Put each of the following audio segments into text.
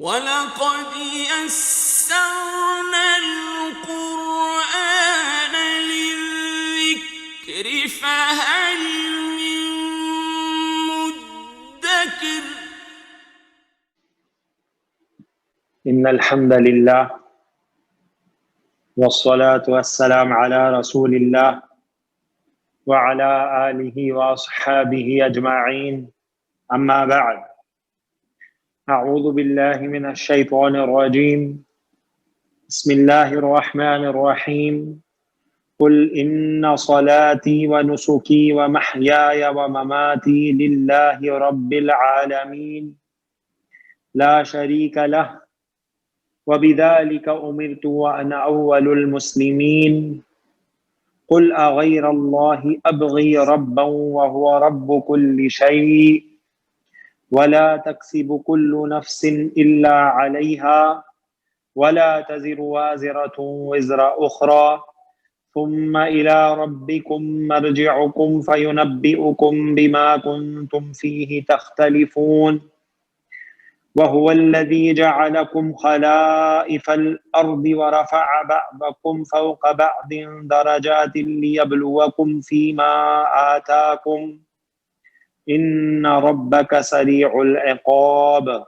وَلَقَدْ يَسَّرْنَا الْقُرْآنَ لِلذِّكْرِ فَهَلْ مِن مُّدَّكِرٍ إن الحمد لله والصلاة والسلام على رسول الله وعلى آله وأصحابه أجمعين أما بعد أعوذ بالله من الشيطان الرجيم بسم الله الرحمن الرحيم قل إن صلاتي ونسكي ومحياي ومماتي لله رب العالمين لا شريك له وبذلك أمرت وأنا أول المسلمين قل أغير الله أبغي ربا وهو رب كل شيء ولا تكسب كل نفس إلا عليها ولا تزر وازرة وزر أخرى ثم إلى ربكم مرجعكم فينبئكم بما كنتم فيه تختلفون وهو الذي جعلكم خلائف الأرض ورفع بعضكم فوق بعض درجات ليبلوكم فيما آتاكم إن ربك سريع العقاب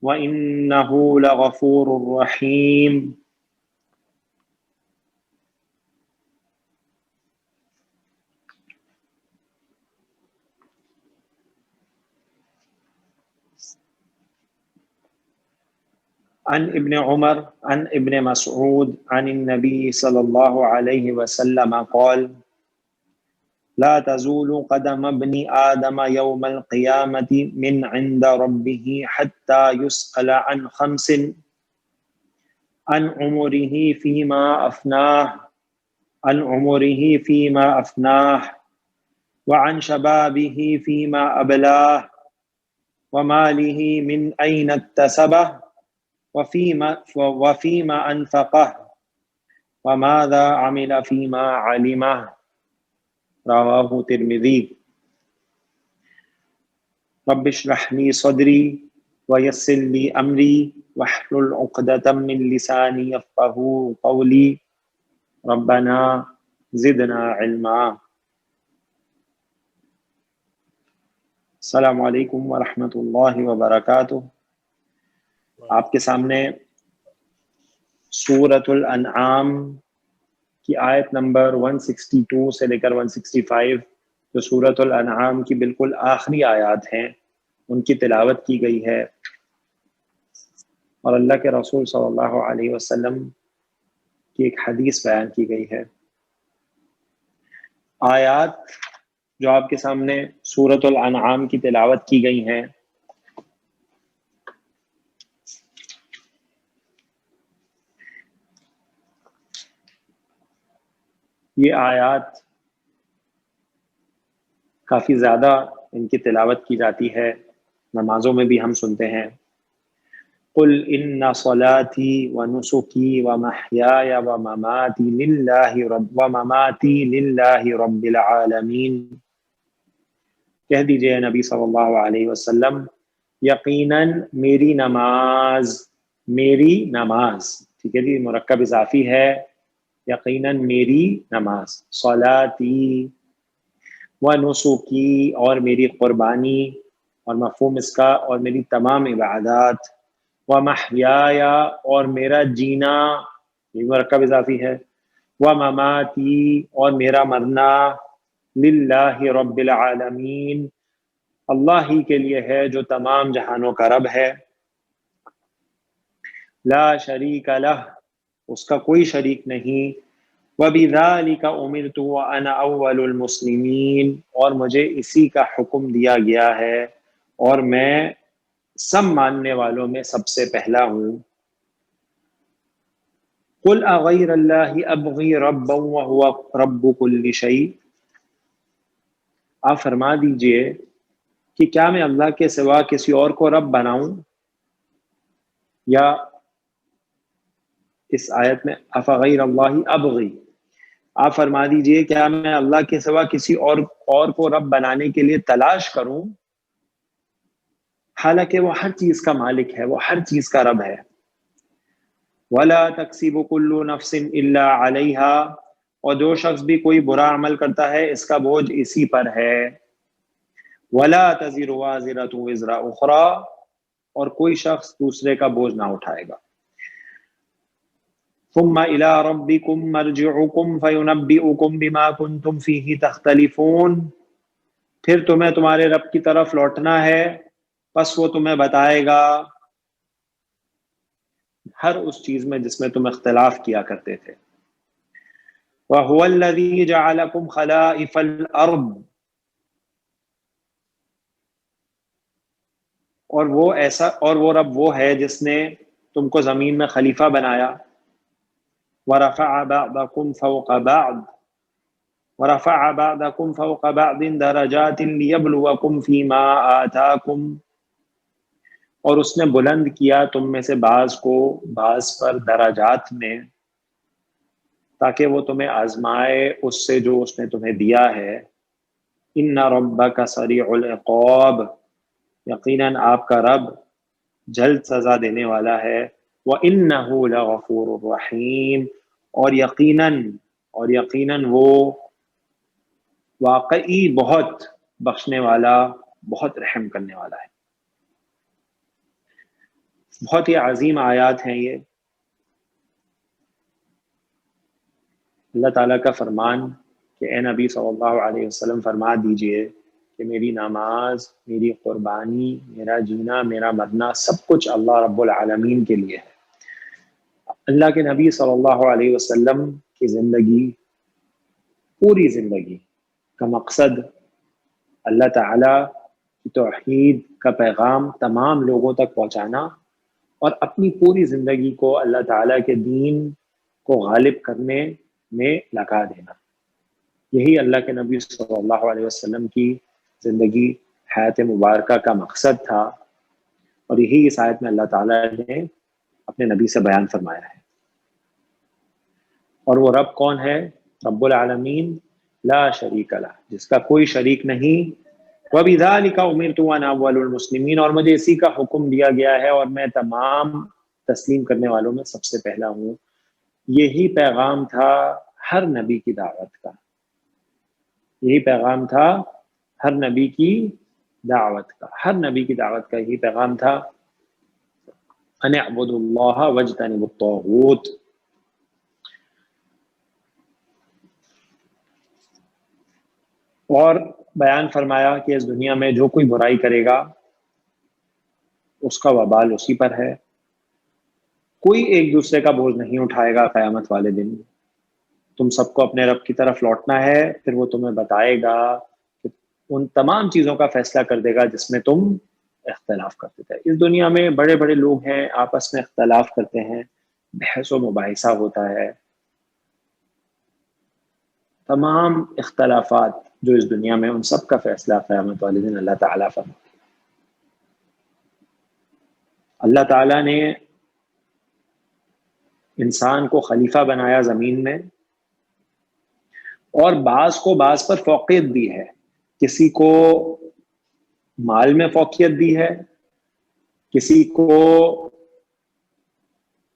وإنه لغفور رحيم. عن ابن عمر عن ابن مسعود عن النبي صلى الله عليه وسلم قال لا تزول قدم ابن آدم يوم القيامة من عند ربه حتى يسأل عن خمس عن عمره فيما أفناه وعن شبابه فيما أبلاه وماله من أين اكتسبه وفيما أنفقه وماذا عمل فيما علمه رواه الترمذي. رب اشرح لي صدري ويسر لي أمري واحلل عقدة من لساني يفقهوا قولي ربنا زدنا علما. السلام علیکم ورحمۃ اللہ وبرکاتہ. آپ کے سامنے سورۃ الانعام کی آیت نمبر 162 سے لے کر 165 جو سورۃ الانعام کی بالکل آخری آیات ہیں ان کی تلاوت کی گئی ہے اور اللہ کے رسول صلی اللہ علیہ وسلم کی ایک حدیث بیان کی گئی ہے. آیات جو آپ کے سامنے سورۃ الانعام کی تلاوت کی گئی ہیں یہ آیات کافی زیادہ ان کی تلاوت کی جاتی ہے، نمازوں میں بھی ہم سنتے ہیں. قل ان صلاتي ونسكي ومحياي ومماتي لله رب العالمین. کہہ دیجئے نبی صلی اللہ علیہ وسلم یقیناً میری نماز ٹھیک ہے جی، مرکب اضافی ہے. یقیناً میری نماز، صلاتی ونسکی اور میری قربانی اور مفہوم اس کا اور میری تمام عبادات، ومحیای اور میرا جینا، یہ مرکب اضافی ہے، ومماتی اور میرا مرنا، للہ رب العالمین اللہ ہی کے لیے ہے جو تمام جہانوں کا رب ہے. لا شریک لہ اس کا کوئی شریک نہیں. وَبِذَلِكَ أُمِرْتُ وَأَنَا أَوَّلُ الْمُسْلِمِينَ اور مجھے اسی کا حکم دیا گیا ہے اور میں سب ماننے والوں میں سب سے پہلا ہوں. قُلْ أَغَيْرَ اللَّهِ أَبْغِي رَبًّا وَهُوَ رَبُّ كُلِّ شَيْءٍ آپ فرما دیجئے کہ کیا میں اللہ کے سوا کسی اور کو رب بناؤں، یا اس آیت میں افغیر اللہ ابغی، آپ فرما دیجئے کیا میں اللہ کے سوا کسی اور کو رب بنانے کے لیے تلاش کروں، حالانکہ وہ ہر چیز کا مالک ہے، وہ ہر چیز کا رب ہے۔ وَلَا تَكْسِبُ كُلُّ نَفْسٍ إِلَّا عَلَيْهَا، اور جو شخص بھی کوئی برا عمل کرتا ہے اس کا بوجھ اسی پر ہے۔ وَلَا تَزِرُ وَازِرَةٌ وِزْرَ أُخْرَى، اور کوئی شخص دوسرے کا بوجھ نہ اٹھائے گا۔ ثُمَّ إِلَىٰ رَبِّكُمْ مَرْجِعُكُمْ فَيُنَبِّئُكُمْ بِمَا كُنْتُمْ فِيهِ تَخْتَلِفُونَ، پھر تمہیں تمہارے رب کی طرف لوٹنا ہے، پس وہ تمہیں بتائے گا ہر اس چیز میں جس میں تم اختلاف کیا کرتے تھے۔ وَهُوَ الَّذِي جَعَلَكُمْ خَلَائِفَ الْأَرْضِ، اور وہ رب وہ ہے جس نے تم کو زمین میں خلیفہ بنایا۔ وَرَفَعَ بَعْضَكُمْ فَوْقَ بَعْضٍ دَرَجَاتٍ لِيَبْلُوَكُمْ فِي مَا آتَاكُمْ، اور اس نے بلند کیا تم میں سے بعض کو بعض پر درجات میں، تاکہ وہ تمہیں آزمائے اس سے جو اس نے تمہیں دیا ہے۔ ان ربک سریع العقاب، یقیناً آپ کا رب جلد سزا دینے والا ہے۔ وَإِنَّهُ لَغَفُورٌ رَحِيمٌ، اور یقیناً وہ واقعی بہت بخشنے والا، بہت رحم کرنے والا ہے۔ بہت ہی عظیم آیات ہیں یہ۔ اللہ تعالیٰ کا فرمان کہ اے نبی صلی اللہ علیہ وسلم فرما دیجئے کہ میری نماز، میری قربانی، میرا جینا، میرا مرنا سب کچھ اللہ رب العالمین کے لیے ہے۔ اللہ کے نبی صلی اللہ علیہ وسلم کی زندگی، پوری زندگی کا مقصد اللہ تعالیٰ کی توحید کا پیغام تمام لوگوں تک پہنچانا، اور اپنی پوری زندگی کو اللہ تعالیٰ کے دین کو غالب کرنے میں لگا دینا۔ یہی اللہ کے نبی صلی اللہ علیہ وسلم کی زندگی، حیات مبارکہ کا مقصد تھا، اور یہی اس آیت میں اللہ تعالیٰ نے اپنے نبی سے بیان فرمایا ہے۔ اور وہ رب کون ہے؟ رب العالمین، لا شریک لہ، جس کا کوئی شریک نہیں۔ وَبِذَلِكَ أُمِرْتُ وَأَنَا أَوَّلُ الْمُسْلِمِينَ، اور مجھے اسی کا حکم دیا گیا ہے اور میں تمام تسلیم کرنے والوں میں سب سے پہلا ہوں۔ یہی پیغام تھا ہر نبی کی دعوت کا، یہی پیغام تھا ہر نبی کی دعوت کا، ہر نبی کی دعوت کا یہی پیغام تھا، أَنِ اعْبُدُوا اللَّهَ وَاجْتَنِبُوا الطَّاغُوتَ۔ اور بیان فرمایا کہ اس دنیا میں جو کوئی برائی کرے گا اس کا وبال اسی پر ہے، کوئی ایک دوسرے کا بوجھ نہیں اٹھائے گا قیامت والے دن۔ تم سب کو اپنے رب کی طرف لوٹنا ہے، پھر وہ تمہیں بتائے گا کہ ان تمام چیزوں کا فیصلہ کر دے گا جس میں تم اختلاف کرتے تھے۔ اس دنیا میں بڑے بڑے لوگ ہیں، آپس میں اختلاف کرتے ہیں، بحث و مباحثہ ہوتا ہے، تمام اختلافات جو اس دنیا میں، ان سب کا فیصلہ قیامت والے دن اللہ تعالیٰ فرمائے۔ اللہ تعالیٰ نے انسان کو خلیفہ بنایا زمین میں، اور بعض کو بعض پر فوقیت دی ہے۔ کسی کو مال میں فوقیت دی ہے، کسی کو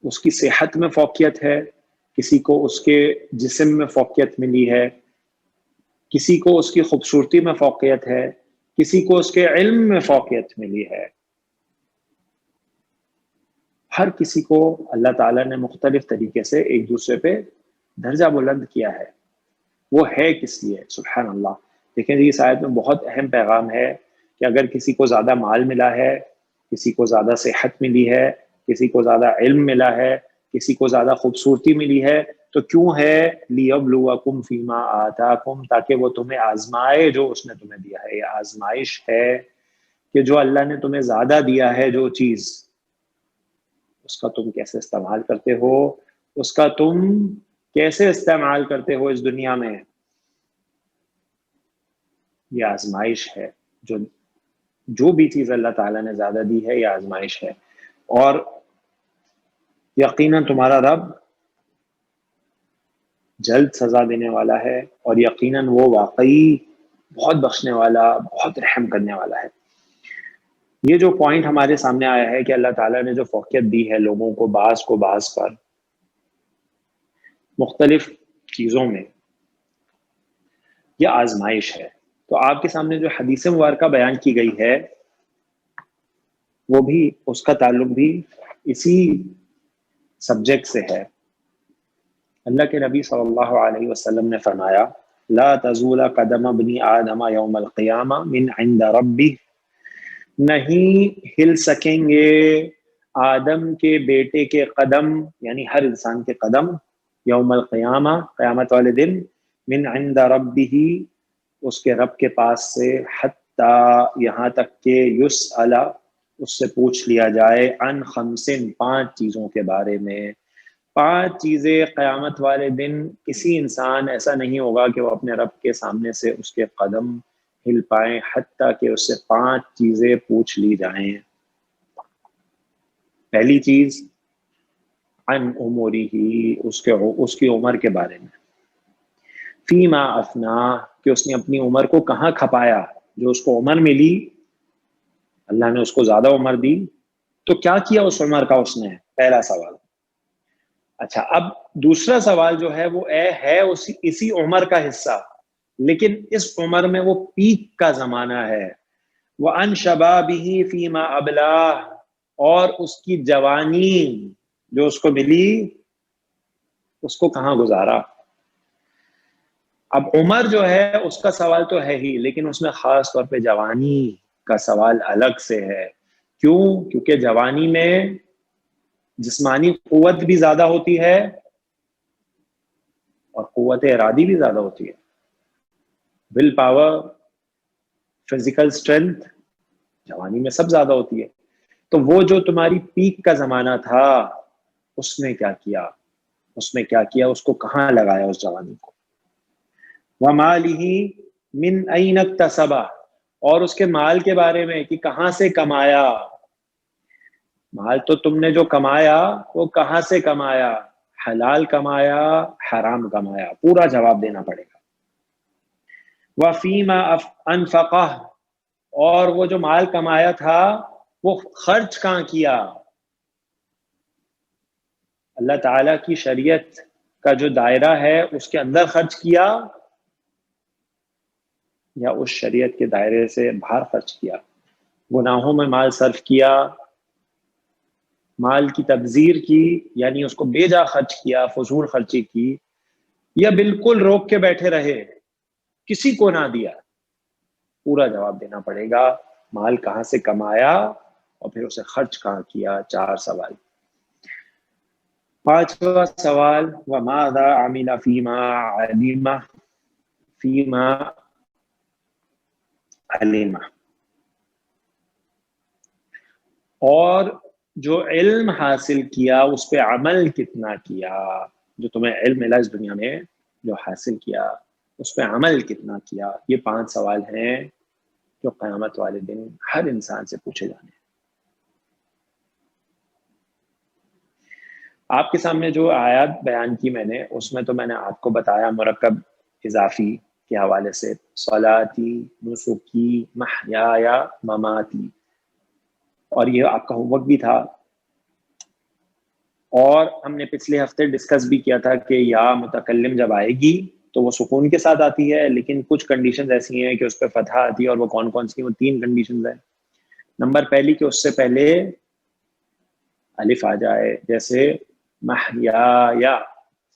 اس کی صحت میں فوقیت ہے، کسی کو اس کے جسم میں فوقیت ملی ہے، کسی کو اس کی خوبصورتی میں فوقیت ہے، کسی کو اس کے علم میں فوقیت ملی ہے۔ ہر کسی کو اللہ تعالیٰ نے مختلف طریقے سے ایک دوسرے پہ درجہ بلند کیا ہے۔ وہ ہے کس لیے؟ سبحان اللہ۔ دیکھیں جی، اس آیت میں بہت اہم پیغام ہے کہ اگر کسی کو زیادہ مال ملا ہے، کسی کو زیادہ صحت ملی ہے، کسی کو زیادہ علم ملا ہے، کسی کو زیادہ خوبصورتی ملی ہے، تو کیوں ہے؟ لِيَبْلُوَكُمْ فِي مَا آتَاكُمْ، تاکہ وہ تمہیں آزمائے جو اس نے تمہیں دیا ہے۔ یہ آزمائش ہے کہ جو اللہ نے تمہیں زیادہ دیا ہے جو چیز، اس کا تم کیسے استعمال کرتے ہو، اس کا تم کیسے استعمال کرتے ہو اس دنیا میں۔ یہ آزمائش ہے، جو بھی چیز اللہ تعالیٰ نے زیادہ دی ہے یہ آزمائش ہے۔ اور یقیناً تمہارا رب جلد سزا دینے والا ہے، اور یقیناً وہ واقعی بہت بخشنے والا، بہت رحم کرنے والا ہے۔ یہ جو پوائنٹ ہمارے سامنے آیا ہے کہ اللہ تعالیٰ نے جو فوقیت دی ہے لوگوں کو بعض پر مختلف چیزوں میں، یہ آزمائش ہے. تو آپ کے سامنے جو حدیث مبارکہ بیان کی گئی ہے وہ بھی اس کا تعلق بھی اسی سبجیکٹ سے ہے. اللہ کے نبی صلی اللہ علیہ وسلم نے فرمایا لا تزول قدم ابن آدم یوم القیامہ من عند ربہ، نہیں ہل سکیں گے آدم کے بیٹے کے قدم، یعنی ہر انسان کے قدم، یوم القیامہ قیامت والے دن، من عند ربہ اس کے رب کے پاس سے، حتی یہاں تک کہ یسأل اس سے پوچھ لیا جائے، عن خمسن 5 چیزوں کے بارے میں. 5 چیزیں قیامت والے دن کسی انسان ایسا نہیں ہوگا کہ وہ اپنے رب کے سامنے سے اس کے قدم ہل پائیں حتیٰ کہ اس سے 5 چیزیں پوچھ لی جائیں. پہلی چیز عن عمرہ، اس کی عمر کے بارے میں، فیما افنا کہ اس نے اپنی عمر کو کہاں کھپایا. جو اس کو عمر ملی، اللہ نے اس کو زیادہ عمر دی، تو کیا کیا اس عمر کا اس نے؟ پہلا سوال. اچھا، اب دوسرا سوال جو ہے وہ ہے اسی عمر کا حصہ، لیکن اس عمر میں وہ پیک کا زمانہ ہے. وَأَنْ شَبَابِهِ فِيمَا أَبْلَاهُ، اور اس کی جوانی جو اس کو ملی اس کو کہاں گزارا. اب عمر جو ہے اس کا سوال تو ہے ہی، لیکن اس میں خاص طور پہ جوانی کا سوال الگ سے ہے. کیوں؟ کیونکہ جوانی میں جسمانی قوت بھی زیادہ ہوتی ہے اور قوت ارادی بھی زیادہ ہوتی ہے. ول پاور، فزیکل اسٹرینتھ جوانی میں سب زیادہ ہوتی ہے. تو وہ جو تمہاری پیک کا زمانہ تھا اس میں کیا کیا، اس کو کہاں لگایا اس جوانی کو. وَمَالِهِ مِنْ أَيْنَ اكْتَسَبَ، اور اس کے مال کے بارے میں کہ کہاں سے کمایا. مال تو تم نے جو کمایا وہ کہاں سے کمایا، حلال کمایا حرام کمایا، پورا جواب دینا پڑے گا. وَفِيمَا أَنْفَقَهُ، اور وہ جو مال کمایا تھا وہ خرچ کہاں کیا. اللہ تعالیٰ کی شریعت کا جو دائرہ ہے اس کے اندر خرچ کیا یا اس شریعت کے دائرے سے باہر خرچ کیا. گناہوں میں مال صرف کیا، مال کی تبذیر کی، یعنی اس کو بے جا خرچ کیا، فضول خرچی کی، یا بالکل روک کے بیٹھے رہے، کسی کو نہ دیا. پورا جواب دینا پڑے گا. مال کہاں سے کمایا اور پھر اسے خرچ کہاں کیا. 4 سوال. 5واں سوال وَمَاذَا عَمِلَ فِيمَا علم، اور جو علم حاصل کیا اس پہ عمل کتنا کیا. جو تمہیں علم ملا اس دنیا میں جو حاصل کیا اس پہ عمل کتنا کیا. یہ 5 سوال ہیں جو قیامت والے دن ہر انسان سے پوچھے جانے ہیں. آپ کے سامنے جو آیات بیان کی میں نے، اس میں تو میں نے آپ کو بتایا مرکب اضافی کے حوالے سے، صلاتی، نسکی، محیایا، مماتی، اور یہ آپ کا ہوم ورک بھی تھا. اور ہم نے پچھلے ہفتے ڈسکس بھی کیا تھا کہ یا متکلم جب آئے گی تو وہ سکون کے ساتھ آتی ہے، لیکن کچھ کنڈیشنز ایسی ہیں کہ اس پہ فتحہ آتی ہے، اور وہ کون کون سی؟ وہ 3 کنڈیشنز ہیں. نمبر پہلی کہ اس سے پہلے الف آ جائے، جیسے محیایا،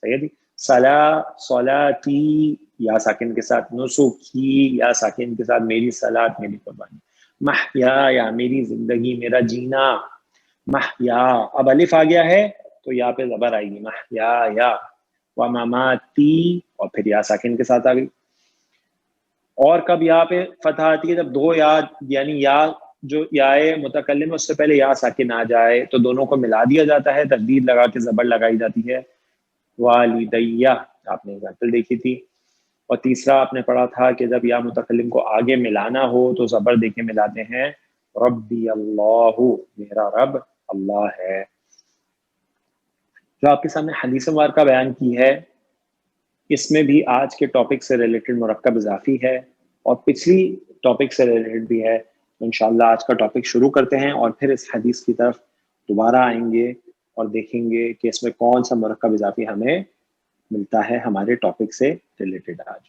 صحیح ہے، صلاتی یا ساکن کے ساتھ، نسکی یا ساکن کے ساتھ، میری صلات، میری قربانی. محیایا میری زندگی، میرا جینا. محیا، اب الف آ گیا ہے تو یا پہ زبر آئے گی، محیایا. ومماتی، اور پھر یا ساکن کے ساتھ آ گئی. اور کب یا پہ فتح آتی ہے؟ جب 2 یا، یعنی یا جو یا متکلم ہے اس سے پہلے یا ساکن آ جائے تو دونوں کو ملا دیا جاتا ہے، تردید لگا کے زبر لگائی جاتی ہے. والدیہ، آپ نے اگزامپل دیکھی تھی. اور تیسرا آپ نے پڑھا تھا کہ جب یا متکلم کو آگے ملانا ہو تو زبر دے کے ملاتے ہیں، ربی اللہ، میرا رب اللہ ہے. جو آپ کے سامنے حدیث مبارکہ بیان کی ہے اس میں بھی آج کے ٹاپک سے ریلیٹڈ مرکب اضافی ہے اور پچھلی ٹاپک سے ریلیٹڈ بھی ہے. تو انشاءاللہ آج کا ٹاپک شروع کرتے ہیں اور پھر اس حدیث کی طرف دوبارہ آئیں گے اور دیکھیں گے کہ اس میں کون سا مرکب اضافی ہمیں ملتا ہے ہمارے ٹاپک سے ریلیٹڈ آج.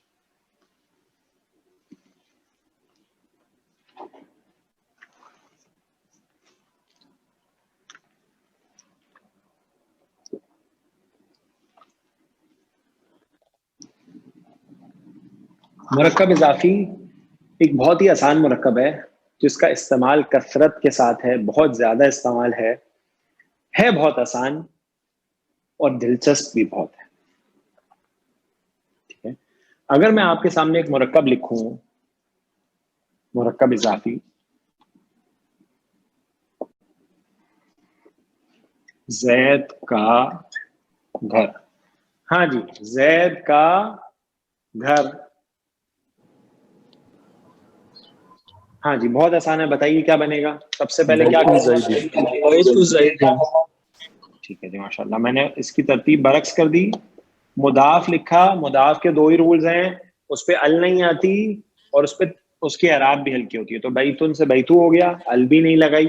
مرکب اضافی ایک بہت ہی آسان مرکب ہے جس کا استعمال کثرت کے ساتھ ہے, بہت زیادہ استعمال ہے بہت آسان اور دلچسپ بھی بہت ہے. ٹھیک ہے, اگر میں آپ کے سامنے ایک مرکب لکھوں, مرکب اضافی زید کا گھر, ہاں جی زید کا گھر, ہاں جی بہت آسان ہے, بتائیے کیا بنے گا. سب سے پہلے کیا ٹھیک ہے جی ماشاء اللہ, میں نے اس کی ترتیب برعکس کر دی. مضاف لکھا, مضاف کے دو ہی رولز ہیں, اس پہ ال نہیں آتی اور اس پہ اس کی اعراب بھی ہلکی ہوتی ہے. تو بیتن سے بیتو ہو گیا, ال بھی نہیں لگائی.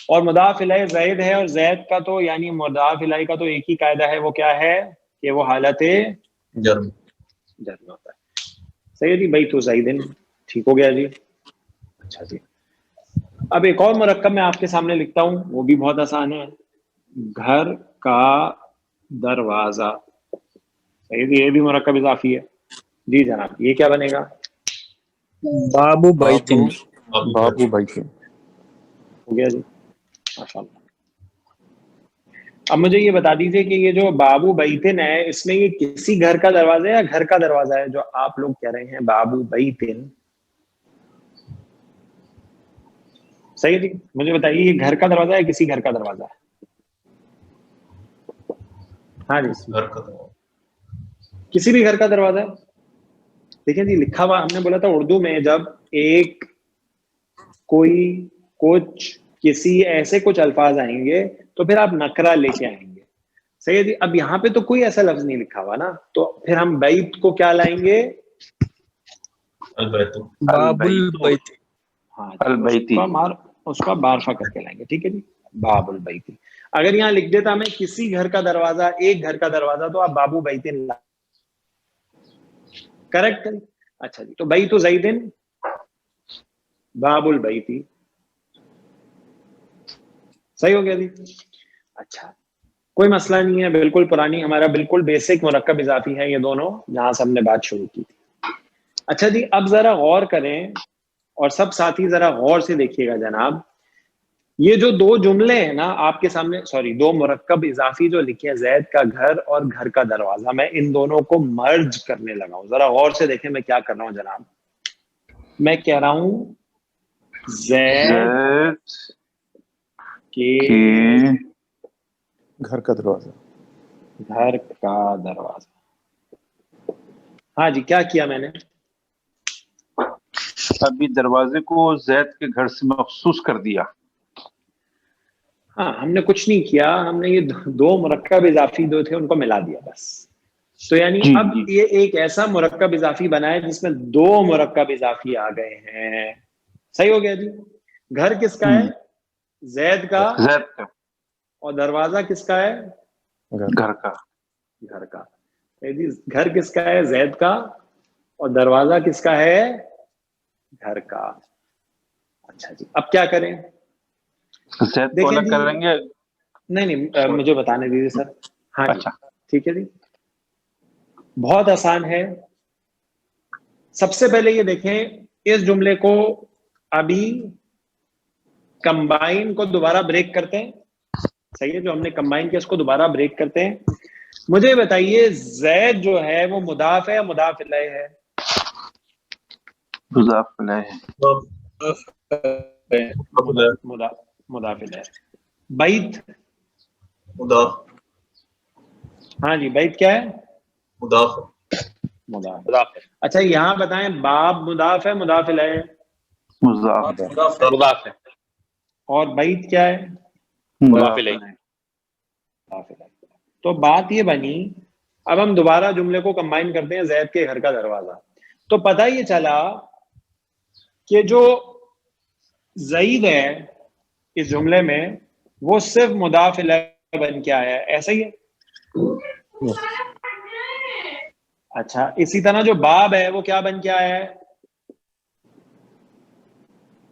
اور مضاف الیہ زید ہے, اور زید کا تو یعنی مضاف الیہ کا تو ایک ہی قاعدہ ہے, وہ کیا ہے کہ وہ حالت جرم ہوتا ہے. صحیح ہے جی, بیتو زیدن, ٹھیک ہو گیا جی. اچھا جی, اب ایک اور مرکب میں آپ کے سامنے لکھتا ہوں, وہ بھی بہت آسان ہے. گھر کا دروازہ, صحیح جی, یہ بھی مرکب اضافی ہے. جی جناب, یہ کیا بنے گا؟ بابو بیتن. بابو بیتن ہو گیا جی ماشاء اللہ. اب مجھے یہ بتا دیجیے کہ یہ جو بابو بیتن ہے, اس میں یہ کسی گھر کا دروازہ ہے یا گھر کا دروازہ ہے جو آپ لوگ کہہ رہے ہیں بابو بیتن؟ صحیح جی, مجھے بتائیے یہ گھر کا دروازہ ہے کسی گھر کا دروازہ ہے؟ ہاں جی, کسی بھی گھر کا دروازہ ہے. دیکھیں جی لکھا ہوا, ہم نے بولا تھا اردو میں جب ایک کوئی کچھ کسی ایسے کچھ الفاظ آئیں گے تو پھر آپ نکرہ لے کے آئیں گے. صحیح ہے جی. اب یہاں پہ تو کوئی ایسا لفظ نہیں لکھا ہوا نا, تو پھر ہم بیت کو کیا لائیں گے؟ باب البیت. ہاں جی, اس کا بارفا کر کے لائیں گے. ٹھیک ہے جی, باب البیت. اگر یہاں لکھ دیتا میں کسی گھر کا دروازہ, ایک گھر کا دروازہ, تو آپ بابو بیتن کریکٹ. اچھا جی, تو بیت زیدن باب البیتی, صحیح ہو گیا جی. اچھا, کوئی مسئلہ نہیں ہے, بالکل پرانی, ہمارا بالکل بیسک مرکب اضافی ہے یہ دونوں, جہاں سے ہم نے بات شروع کی تھی. اچھا جی, اب ذرا غور کریں اور سب ساتھی ذرا غور سے دیکھیے گا جناب. یہ جو دو جملے ہیں نا آپ کے سامنے, سوری دو مرکب اضافی جو لکھے ہیں, زید کا گھر اور گھر کا دروازہ, میں ان دونوں کو مرج کرنے لگا ہوں. ذرا غور سے دیکھیں میں کیا کر رہا ہوں جناب. میں کہہ رہا ہوں زید کے گھر کا دروازہ. گھر کا دروازہ. ہاں جی, کیا کیا میں نے؟ ابھی دروازے کو زید کے گھر سے مخصوص کر دیا. ہاں, ہم نے کچھ نہیں کیا, ہم نے یہ دو مرکب اضافی جو تھے ان کو ملا دیا بس. تو یعنی جی اب جی یہ ایک ایسا مرکب اضافی بنا ہے جس میں دو مرکب اضافی آ گئے ہیں. صحیح ہو گیا جی. گھر کس کا ہے؟ زید کا. زید کا. اور دروازہ کس کا ہے؟ گھر کا. گھر کا. گھر کس کا ہے؟ زید کا. اور دروازہ کس کا ہے؟ گھر کا. اچھا جی, اب کیا کریں؟ زید کو الگ کریں گے. نہیں, مجھے بتانے دیجیے سر. ہاں جی, اچھا, ٹھیک ہے جی, بہت آسان ہے. سب سے پہلے یہ دیکھیں, اس جملے کو ابھی کمبائن کو دوبارہ بریک کرتے ہیں. صحیح ہے, جو ہم نے کمبائن کیا اس کو دوبارہ بریک کرتے ہیں. مجھے بتائیے زید جو ہے وہ مضاف ہے یا مضاف الیہ ہے؟ مضاف الیہ. مضاف الیہ. بیت مضاف. ہاں جی, بیت کیا ہے؟ مضاف. مضاف. اچھا یہاں بتائیں, باب مضاف ہے مضاف الیہ ہے؟ مضاف ہے. اور بیت کیا ہے؟ مضاف الیہ. تو بات یہ بنی, اب ہم دوبارہ جملے کو کمبائن کرتے ہیں, زید کے گھر کا دروازہ. تو پتہ یہ چلا کہ جو زید ہے اس جملے میں وہ صرف مضاف الیہ بن کے آیا ہے، ایسا ہی ہے؟ اچھا اسی طرح جو باب ہے وہ کیا بن کے آیا ہے؟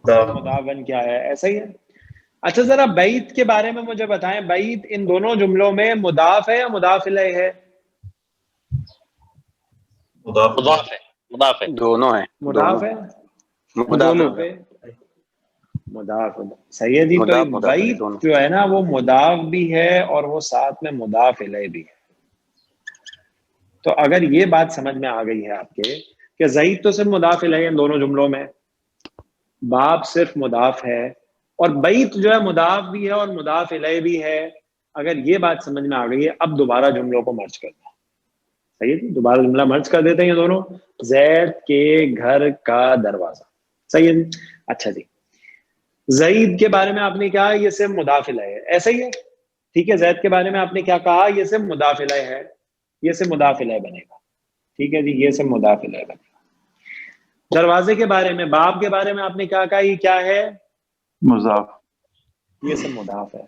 مضاف بن کے آیا ہے، ایسا ہی ہے؟ اچھا ذرا بیت کے بارے میں مجھے بتائیں، بیت ان دونوں جملوں میں مضاف ہے یا مضاف الیہ ہے؟ مضاف ہے دونوں ہیں، مضاف ہے، مضاف پہ مضاف صحیح ہے جی۔ تو مضاف مضاف علیہ بیت دونوں۔ جو ہے نا وہ مضاف بھی ہے اور وہ ساتھ میں مضاف الیہ بھی ہے۔ تو اگر یہ بات سمجھ میں آ گئی ہے آپ کے کہ زید تو صرف مضاف الیہ ان دونوں جملوں میں، باب صرف مضاف ہے، اور بیت جو ہے مضاف بھی ہے اور مضاف الیہ بھی ہے، اگر یہ بات سمجھ میں آ گئی ہے، اب دوبارہ جملوں کو مرج کرنا ہے۔ صحیح ہے جی، دوبارہ جملہ مرج کر دیتے ہیں یہ دونوں۔ زید کے گھر کا دروازہ، صحیح ہے جی۔ اچھا جی، زید کے بارے میں آپ نے کہا یہ صرف مضاف الیہ ہے، ایسا ہی ہے؟ ٹھیک ہے، زید کے بارے میں آپ نے کیا کہا؟ یہ صرف مضاف الیہ ہے، یہ صرف مضاف الیہ بنے گا۔ ٹھیک ہے جی، یہ صرف مضاف الیہ بنے گا۔ دروازے کے بارے میں، باب کے بارے میں آپ نے کیا کہا؟ یہ کیا ہے؟ مضاف، یہ صرف مضاف ہے۔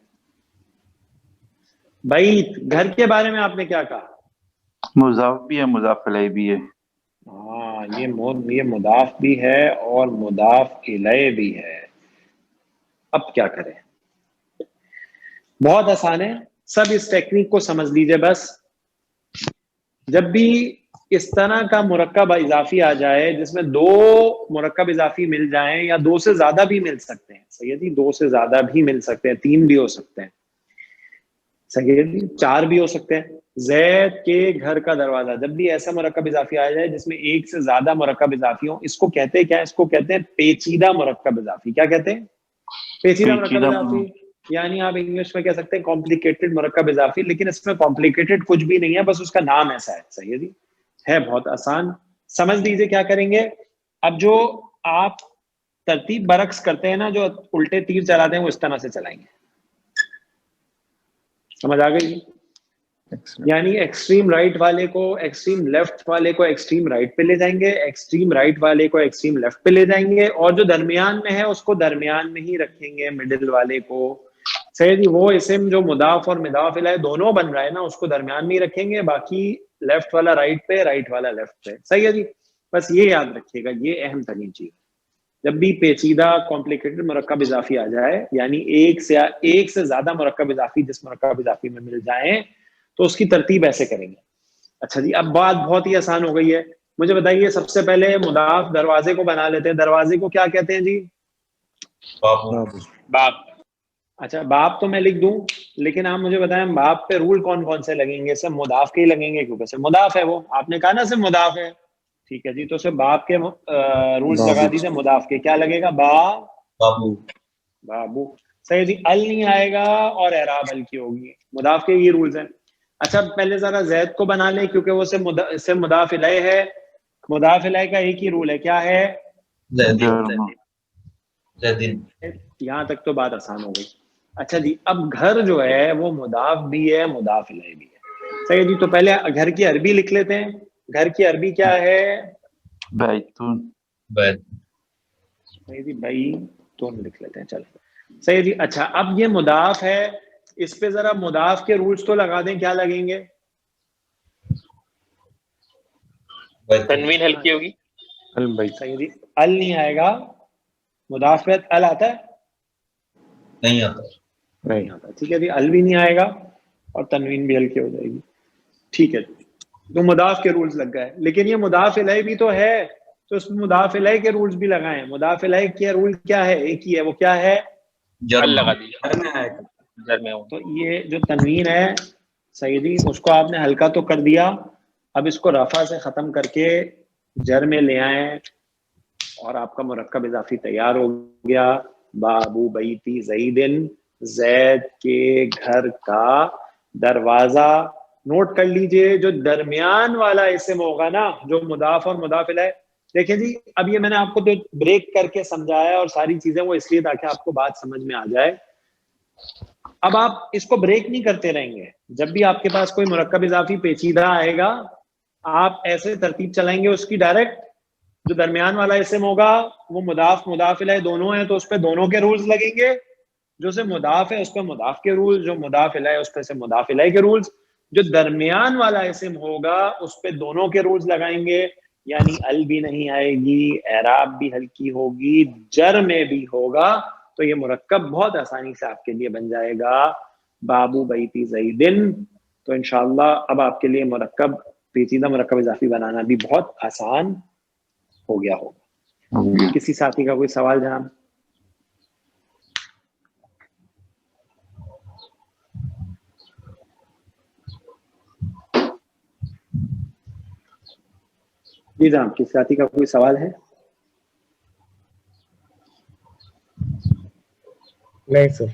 بیت، گھر کے بارے میں آپ نے کیا کہا؟ مضاف بھی ہے مضاف علیہ بھی ہے۔ ہاں، یہ مضاف بھی ہے اور مضاف الیہ بھی ہے۔ اب کیا کریں؟ بہت آسان ہے، سب اس ٹیکنیک کو سمجھ لیجئے بس۔ جب بھی اس طرح کا مرکب اضافی آ جائے جس میں دو مرکب اضافی مل جائیں یا دو سے زیادہ بھی مل سکتے ہیں، صحیح ہے جی، دو سے زیادہ بھی مل سکتے ہیں، تین بھی ہو سکتے ہیں، صحیح ہے جی، چار بھی ہو سکتے ہیں۔ زید کے گھر کا دروازہ، جب بھی ایسا مرکب اضافی آ جائے جس میں ایک سے زیادہ مرکب اضافی ہوں، اس کو کہتے ہیں کیا؟ اس کو کہتے ہیں پیچیدہ مرکب اضافی۔ کیا کہتے ہیں؟ پیچیدہ مرکب اضافی، یعنی آپ انگلش میں کہہ سکتے ہیں کمپلیکیٹڈ مرکب اضافی، لیکن اس میں کمپلیکیٹڈ کچھ بھی نہیں ہے، بس اس کا نام ایسا ہے۔ صحیح ہے جی، ہے بہت آسان، سمجھ لیجئے کیا کریں گے۔ اب جو آپ ترتیب برعکس کرتے ہیں نا، جو الٹے تیر چلاتے ہیں، وہ اس طرح سے چلائیں گے۔ سمجھ آ گئی؟ یعنی ایکسٹریم رائٹ والے کو ایکسٹریم لیفٹ والے کو ایکسٹریم رائٹ پہ لے جائیں گے، ایکسٹریم رائٹ والے کو ایکسٹریم لیفٹ پہ لے جائیں گے، اور جو درمیان میں ہے اس کو درمیان میں ہی رکھیں گے، مڈل والے کو۔ صحیح جی، وہ اسم جو مضاف اور مضاف الیہ دونوں بن رہا ہے نا، اس کو درمیان میں ہی رکھیں گے، باقی لیفٹ والا رائٹ پہ، رائٹ والا لیفٹ پہ۔ صحیح ہے جی، بس یہ یاد رکھیے گا، یہ اہم ترین چیز۔ جب بھی پیچیدہ کمپلیکیٹڈ مرکب اضافی آ جائے، یعنی ایک سے زیادہ مرکب اضافی جس مرکب اضافی میں مل جائیں، تو اس کی ترتیب ایسے کریں گے۔ اچھا جی، اب بات بہت ہی آسان ہو گئی ہے، مجھے بتائیے سب سے پہلے مضاف دروازے کو بنا لیتے ہیں۔ دروازے کو کیا کہتے ہیں جی؟ باب۔ اچھا، باب تو میں لکھ دوں، لیکن آپ مجھے بتائیں باب پہ رول کون کون سے لگیں گے؟ صرف مضاف کے ہی لگیں گے، کیونکہ صرف مضاف ہے وہ، آپ نے کہا نا صرف مضاف ہے۔ ٹھیک ہے جی، تو صرف باب کے رولز لگا دیجیے، مضاف کے کیا لگے گا؟ بابو۔ صحیح جی، ال نہیں آئے گا اور اعراب ال کی ہوگی، مضاف کے یہ رولز ہیں۔ اچھا پہلے ذرا زید کو بنا لیں، کیونکہ وہ صرف مضاف الیہ ہے۔ مضاف الیہ کا ایک ہی رول ہے، کیا ہے؟ یہاں تک تو بات آسان ہو گئی۔ اچھا جی، اب گھر جو ہے وہ مضاف بھی ہے، مضاف الیہ بھی ہے۔ صحیح جی، تو پہلے گھر کی عربی لکھ لیتے ہیں۔ گھر کی عربی کیا ہے؟ بیتون۔ صحیح جی، بیتون لکھ لیتے ہیں، چلو صحیح جی۔ اچھا اب یہ مضاف ہے، اس پہ ذرا مضاف کے رولز تو لگا دیں، کیا لگیں گے؟ تنوین ہلکی ہوگی۔ صحیح جی، ال نہیں آئے گا، مضاف پہ ال آتا ہے؟ نہیں آتا۔ نہیں آتا، ٹھیک ہے جی، ال بھی نہیں آئے گا اور تنوین بھی ہلکی ہو جائے گی۔ ٹھیک ہے جی، تو مضاف کے رولز لگ گئے، لیکن یہ مضاف الیہ بھی تو ہے، تو اس میں مضاف الیہ کے رولز بھی لگائیں۔ مضاف الیہ کے رول کیا ہے؟ ایک ہی ہے، وہ کیا ہے؟ جر لگا دیجیے، جر میں ہو۔ تو یہ جو تنوین ہے صحیح جی، اس کو آپ نے ہلکا تو کر دیا، اب اس کو رفع سے ختم کر کے جر میں لے آئیں اور آپ کا مرکب اضافی تیار ہو گیا۔ بابو بیتی زیدن، زید کے گھر کا دروازہ۔ نوٹ کر لیجئے جو درمیان والا اسم ہوگا نا، جو مضاف اور مضاف الیہ، دیکھیں جی اب یہ میں نے آپ کو تو بریک کر کے سمجھایا اور ساری چیزیں وہ اس لیے تاکہ آپ کو بات سمجھ میں آ جائے۔ اب آپ اس کو بریک نہیں کرتے رہیں گے، جب بھی آپ کے پاس کوئی مرکب اضافی پیچیدہ آئے گا، آپ ایسے ترتیب چلائیں گے اس کی ڈائریکٹ جو درمیان والا اسم ہوگا وہ مضاف مضاف الیہ دونوں ہیں تو اس پہ دونوں کے رولز لگیں گے. جو سے مضاف ہے اس پہ مضاف کے رولز, جو مضاف الیہ اس پہ سے مضاف الیہ کے رولز. جو درمیان والا اسم ہوگا اس پہ دونوں کے رولز لگائیں گے, یعنی ال بھی نہیں آئے گی, اعراب بھی ہلکی ہوگی, جر میں بھی ہوگا. تو یہ مرکب بہت آسانی سے آپ کے لیے بن جائے گا بابو بیتی زیدن. تو انشاءاللہ اب آپ کے لیے مرکب پیچیدہ مرکب اضافی بنانا بھی بہت آسان ہو گیا ہوگا. کسی ساتھی کا کوئی سوال جناب؟ جی جناب, کسی ساتھی کا کوئی سوال ہے؟ نہیں سر.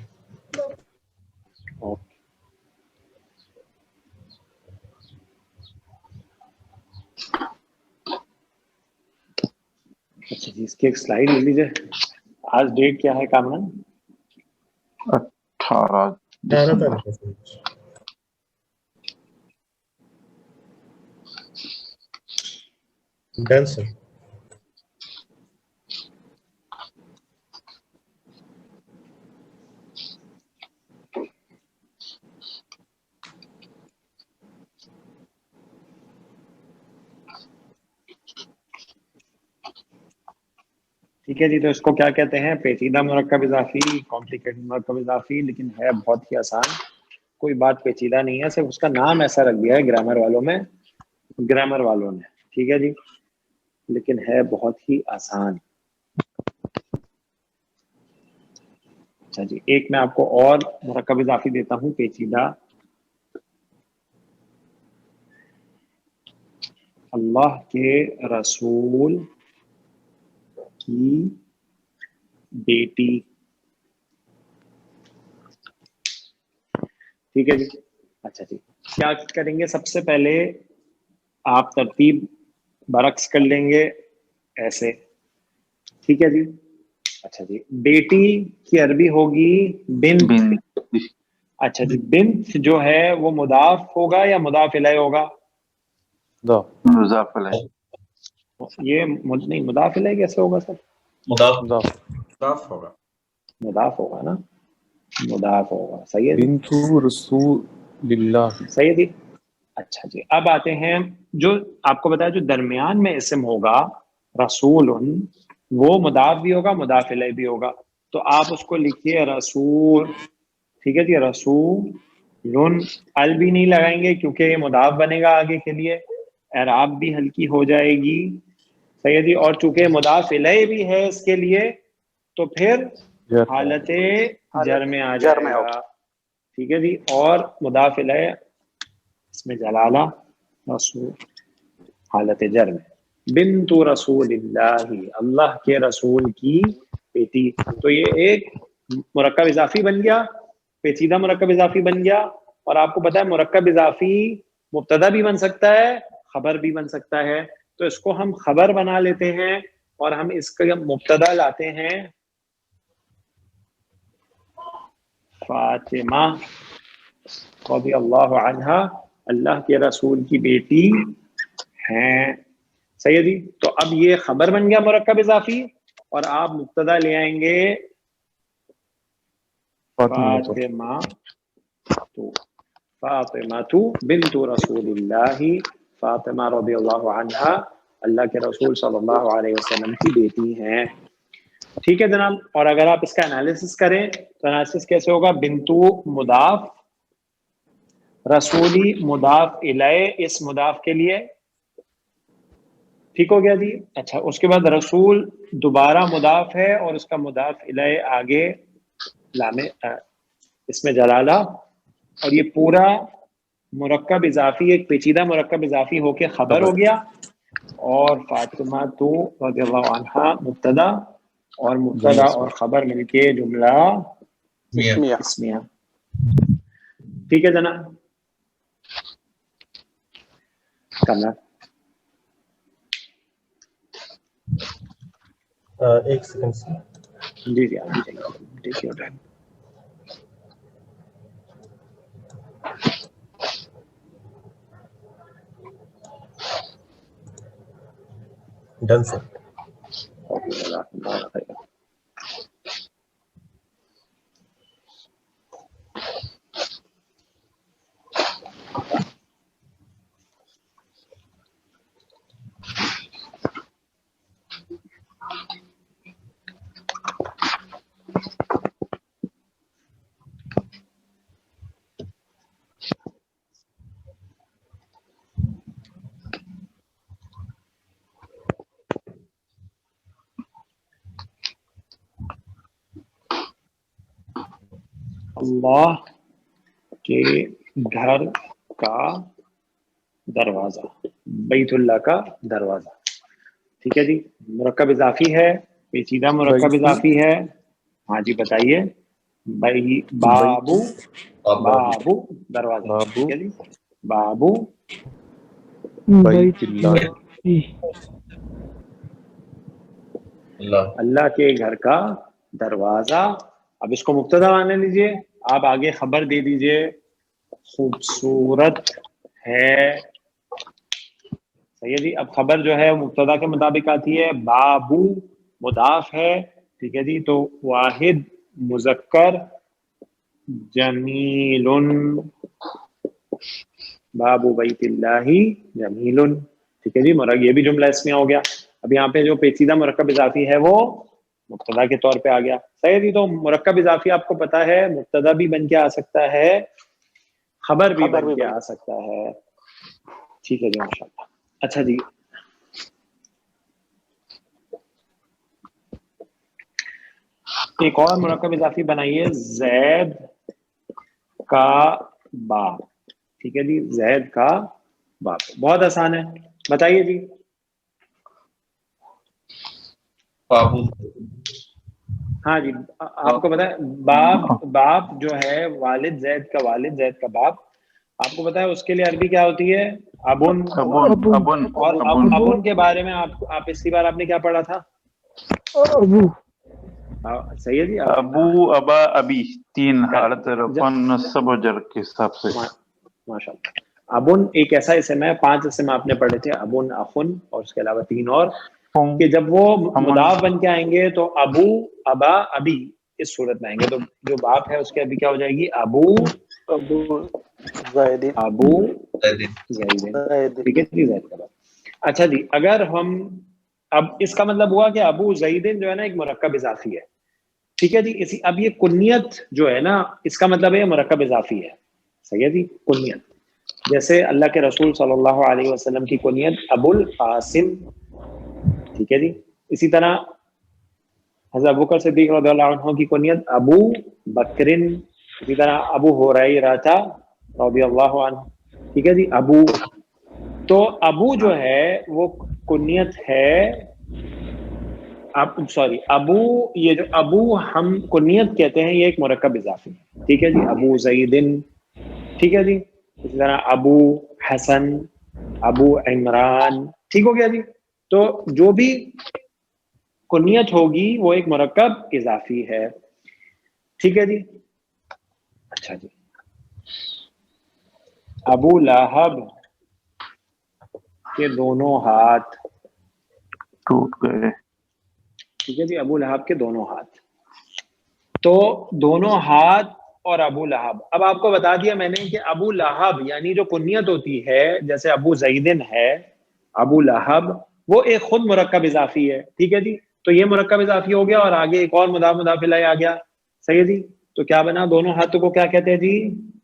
اوکے. اچھا جی, اس کی ایک سلائیڈ لے لیجیے. آج ڈیٹ کیا ہے کامران؟ 18 18 تاریخ. ڈن سر. ٹھیک ہے جی, تو اس کو کیا کہتے ہیں؟ پیچیدہ مرکب اضافی, کمپلیکیٹڈ مرکب اضافی, لیکن ہے بہت ہی آسان. کوئی بات پیچیدہ نہیں ہے, صرف اس کا نام ایسا رکھ دیا ہے گرامر والوں نے. ٹھیک ہے جی, لیکن ہے بہت ہی آسان. اچھا جی, ایک میں آپ کو اور مرکب اضافی دیتا ہوں پیچیدہ. اللہ کے رسول کی بیٹی. ٹھیک ہے جی. اچھا جی, کیا کریں گے؟ سب سے پہلے آپ ترتیب برعکس کر لیں گے ایسے. ٹھیک ہے جی. اچھا جی, بیٹی کی عربی ہوگی بنت. اچھا جی, بنت جو ہے وہ مضاف ہوگا یا مضاف الیہ ہوگا؟ مضاف الیہ. یہ نہیں, مضاف الیہ کیسے ہوگا سر؟ مضاف ہوگا. مضاف ہوگا نا, مضاف ہوگا. صحیح ہے جی, بنت رسول اللہ. صحیح ہے جی. اچھا جی, اب آتے ہیں جو آپ کو بتایا, جو درمیان میں اسم ہوگا رسول, وہ مضاف بھی ہوگا مضاف الیہ بھی ہوگا. تو آپ اس کو لکھیے رسول. ٹھیک ہے جی, رسول. ال بھی نہیں لگائیں گے کیونکہ یہ مضاف بنے گا آگے کے لیے, اعراب بھی ہلکی ہو جائے گی. صحیح ہے جی, اور چونکہ مضاف الیہ بھی ہے اس کے لیے تو پھر حالت جر میں آ جائے گا. ٹھیک ہے جی, اور مضاف الیہ اس میں جلالہ رسول حالت جر میں. بنت رسول اللہ, اللہ کے رسول کی بیٹی. تو یہ ایک مرکب اضافی بن گیا, پیچیدہ مرکب اضافی بن گیا. اور آپ کو پتا ہے مرکب اضافی مبتدا بھی بن سکتا ہے, خبر بھی بن سکتا ہے. تو اس کو ہم خبر بنا لیتے ہیں اور ہم اس کا مبتدا لاتے ہیں فاطمہ رضی اللہ عنہا, اللہ کے رسول کی بیٹی ہیں. صحیح ہے جی. تو اب یہ خبر بن گیا مرکب اضافی, اور آپ مبتدا لے آئیں گے فاطمہ بنت رسول اللہ, فاطمہ رضی اللہ عنہا اللہ کے رسول صلی اللہ علیہ وسلم کی بیٹی ہیں. ٹھیک ہے جناب. اور اگر آپ اس کا انالیسس کریں تو انالیسس کیسے ہوگا؟ بنتو مضاف, رسولی مضاف الیہ اس مضاف کے لیے. ٹھیک ہو گیا جی. اچھا, اس کے بعد رسول دوبارہ مضاف ہے اور اس کا مضاف الیہ آگے لام اس میں جلالہ, اور یہ پورا مرکب اضافی ایک پیچیدہ مرکب اضافی ہو کے خبر ہو گیا. اور فاطمہ تو رضی اللہ عنہا مبتدا, اور مبتدا اور خبر مل کے جملہ اسمیہ. ٹھیک ہے جناب, کرنا. ایک سیکنڈ سے. جی جی, آپ ٹیک یور ٹائم. ڈن سر. اللہ کے گھر کا دروازہ، بیت اللہ کا دروازہ. ٹھیک ہے جی. مرکب اضافی ہے، پیچیدہ مرکب اضافی ہے. ہاں جی بتائیے. بابو، بابو دروازہ. بابو ٹھیک ہے جی. بابو بیت اللہ. اللہ کے گھر کا دروازہ. اب اس کو مبتدا مانے لیجیے، آپ آگے خبر دے دیجیے. خوبصورت ہے. صحیح ہے جی. اب خبر جو ہے مبتدا کے مطابق آتی ہے. بابو مضاف ہے. ٹھیک ہے جی. تو واحد مذکر جمیل، بابو بیت اللہ جمیل. ٹھیک ہے جی. یہ بھی جملہ اس میں ہو گیا. اب یہاں پہ جو پیچیدہ مرکب اضافی ہے وہ مبتدا کے طور پہ آ گیا. صحیح جی. تو مرکب اضافی آپ کو پتا ہے مبتدا بھی بن کے آ سکتا ہے، خبر بھی بن کے آ سکتا ہے. ٹھیک ہے جی ماشاءاللہ. اچھا جی. ایک اور مرکب اضافی بنائیے، زید کا باپ. ٹھیک ہے جی. زید کا باپ بہت آسان ہے، بتائیے جی. بابو ہاں جی. آپ کو پتا ہے باپ جو ہے والد، زید کا والد، زید کا باپ، آپ کو پتا ہے اس کے لیے عربی کیا ہوتی ہے؟ ابن. ابن اور ابن کے بارے میں آپ پچھلی بار آپ نے کیا پڑھا تھا؟ صحیح ہے جی. ابو، ابا، ابی، تین حالت رفع نصب و جر کے حساب سے. ماشاء اللہ. ابن ایک ایسا اسم ہے، 5 اسم آپ نے پڑھے تھے، ابن، اخن اور اس کے علاوہ 3 اور، کہ جب وہ مضاف بن کے آئیں گے تو ابو، ابا، ابی اس صورت میں آئیں گے. تو جو باپ ہے اس کے ابھی کیا ہو جائے گی؟ ابو زیدین. ٹھیک ہے جی. زید کا باپ. اچھا جی. اگر ہم اب اس کا مطلب ہوا کہ ابو زیدین جو ہے نا ایک مرکب اضافی ہے. ٹھیک ہے جی. اب یہ کنیت جو ہے نا اس کا مطلب ہے مرکب اضافی ہے. صحیح ہے جی. کنیت جیسے اللہ کے رسول صلی اللہ علیہ وسلم کی کنیت ابو القاسم. ٹھیک ہے جی. اسی طرح حضرت ابوبکر صدیق رضی اللہ عنہ کی کنیت ابو بکرن. اسی طرح ابو ہریرہ رضی اللہ عنہ. ٹھیک ہے جی. ابو، تو ابو جو ہے وہ کنیت ہے. ابو، یہ جو ابو ہم کنیت کہتے ہیں یہ ایک مرکب اضافی ہے. ٹھیک ہے جی. ابو زیدن. ٹھیک ہے جی. اسی طرح ابو حسن، ابو عمران. ٹھیک ہو گیا جی. تو جو بھی کنیت ہوگی وہ ایک مرکب اضافی ہے. ٹھیک ہے جی. اچھا جی. ابو لہب کے دونوں ہاتھ. ٹوٹ گئے. ٹھیک ہے جی. ابو لہب کے دونوں ہاتھ. تو دونوں ہاتھ اور ابو لہب. اب آپ کو بتا دیا میں نے کہ ابو لہب یعنی جو کنیت ہوتی ہے جیسے ابو زیدن ہے، ابو لہب وہ ایک خود مرکب اضافی ہے. ٹھیک ہے جی. تو یہ مرکب اضافی ہو گیا اور آگے ایک اور مضاف مضاف الیہ آ گیا. صحیح ہے جی. تو کیا بنا؟ دونوں ہاتھوں کو کیا کہتے ہیں جی؟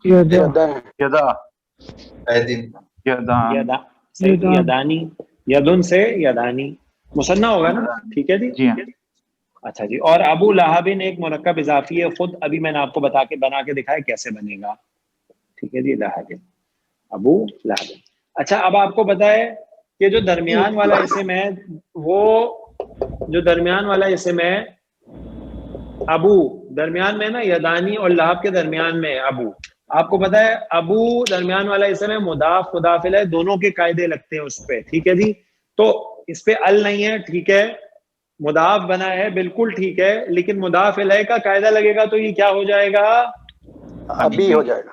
یدا. یدا. صحیح. یدانی. یدن سے یدانی مثنیٰ ہوگا نا. ٹھیک ہے جی. جی ہاں. اچھا جی. اور ابو لہبن ایک مرکب اضافی ہے خود، ابھی میں نے آپ کو بنا کے دکھایا کیسے بنے گا. ٹھیک ہے جی. لہبن، ابو لہبن. اچھا اب آپ کو پتا ہے کہ جو درمیان والا اسم ہے وہ جو درمیان والا اسم ہے ابو، درمیان میں نا یدانی اور لہب کے درمیان میں ابو. آپ کو پتا ہے ابو درمیان والا اسم ہے، مضاف مضاف الیہ دونوں کے قاعدے لگتے ہیں اس پہ. ٹھیک ہے جی. تو اس پہ ال نہیں ہے. ٹھیک ہے. مضاف بنا ہے بالکل ٹھیک ہے، لیکن مضاف الیہ کا قاعدہ لگے گا تو یہ کیا ہو جائے گا؟ ابھی ہو جائے گا.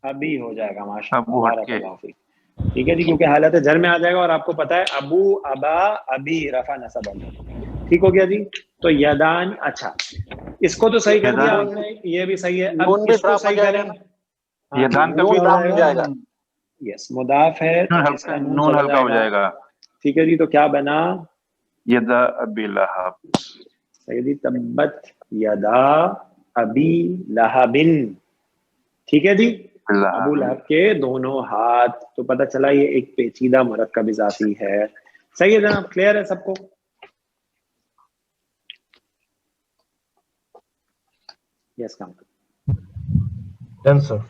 ابھی ہو جائے گا. ماشاءاللہ. ابو ہٹ بارک کے. اللہ فیک. ٹھیک ہے جی. کیونکہ حالت جر میں آ جائے گا اور آپ کو پتا ہے ابو، ابا، ابی رفع نصب علیہ. ٹھیک ہو گیا جی. تو یدان. اچھا اس کو تو صحیح کر دیا آپ نے، یہ بھی صحیح ہے. اب نون بھی اس کو ڈراپ ہو صحیح جائے کریں. گا. ہاں جی. یدان کا نون بھی ڈراپ ہو جائے گا. یس مضاف ہے تو اس کا نون ہلکا ہو جائے گا. ٹھیک ہے جی. تو کیا بنا؟ یدا ابی لہب. صحیح جی. تبت یدا ابی لہبن. ٹھیک ہے جی. ابو لہب کے دونوں ہاتھ. تو پتہ چلا یہ ایک پیچیدہ مرکب اضافی ہے. صحیح ہے جناب. کلیئر ہے سب کو؟ یس کام. Done, sir.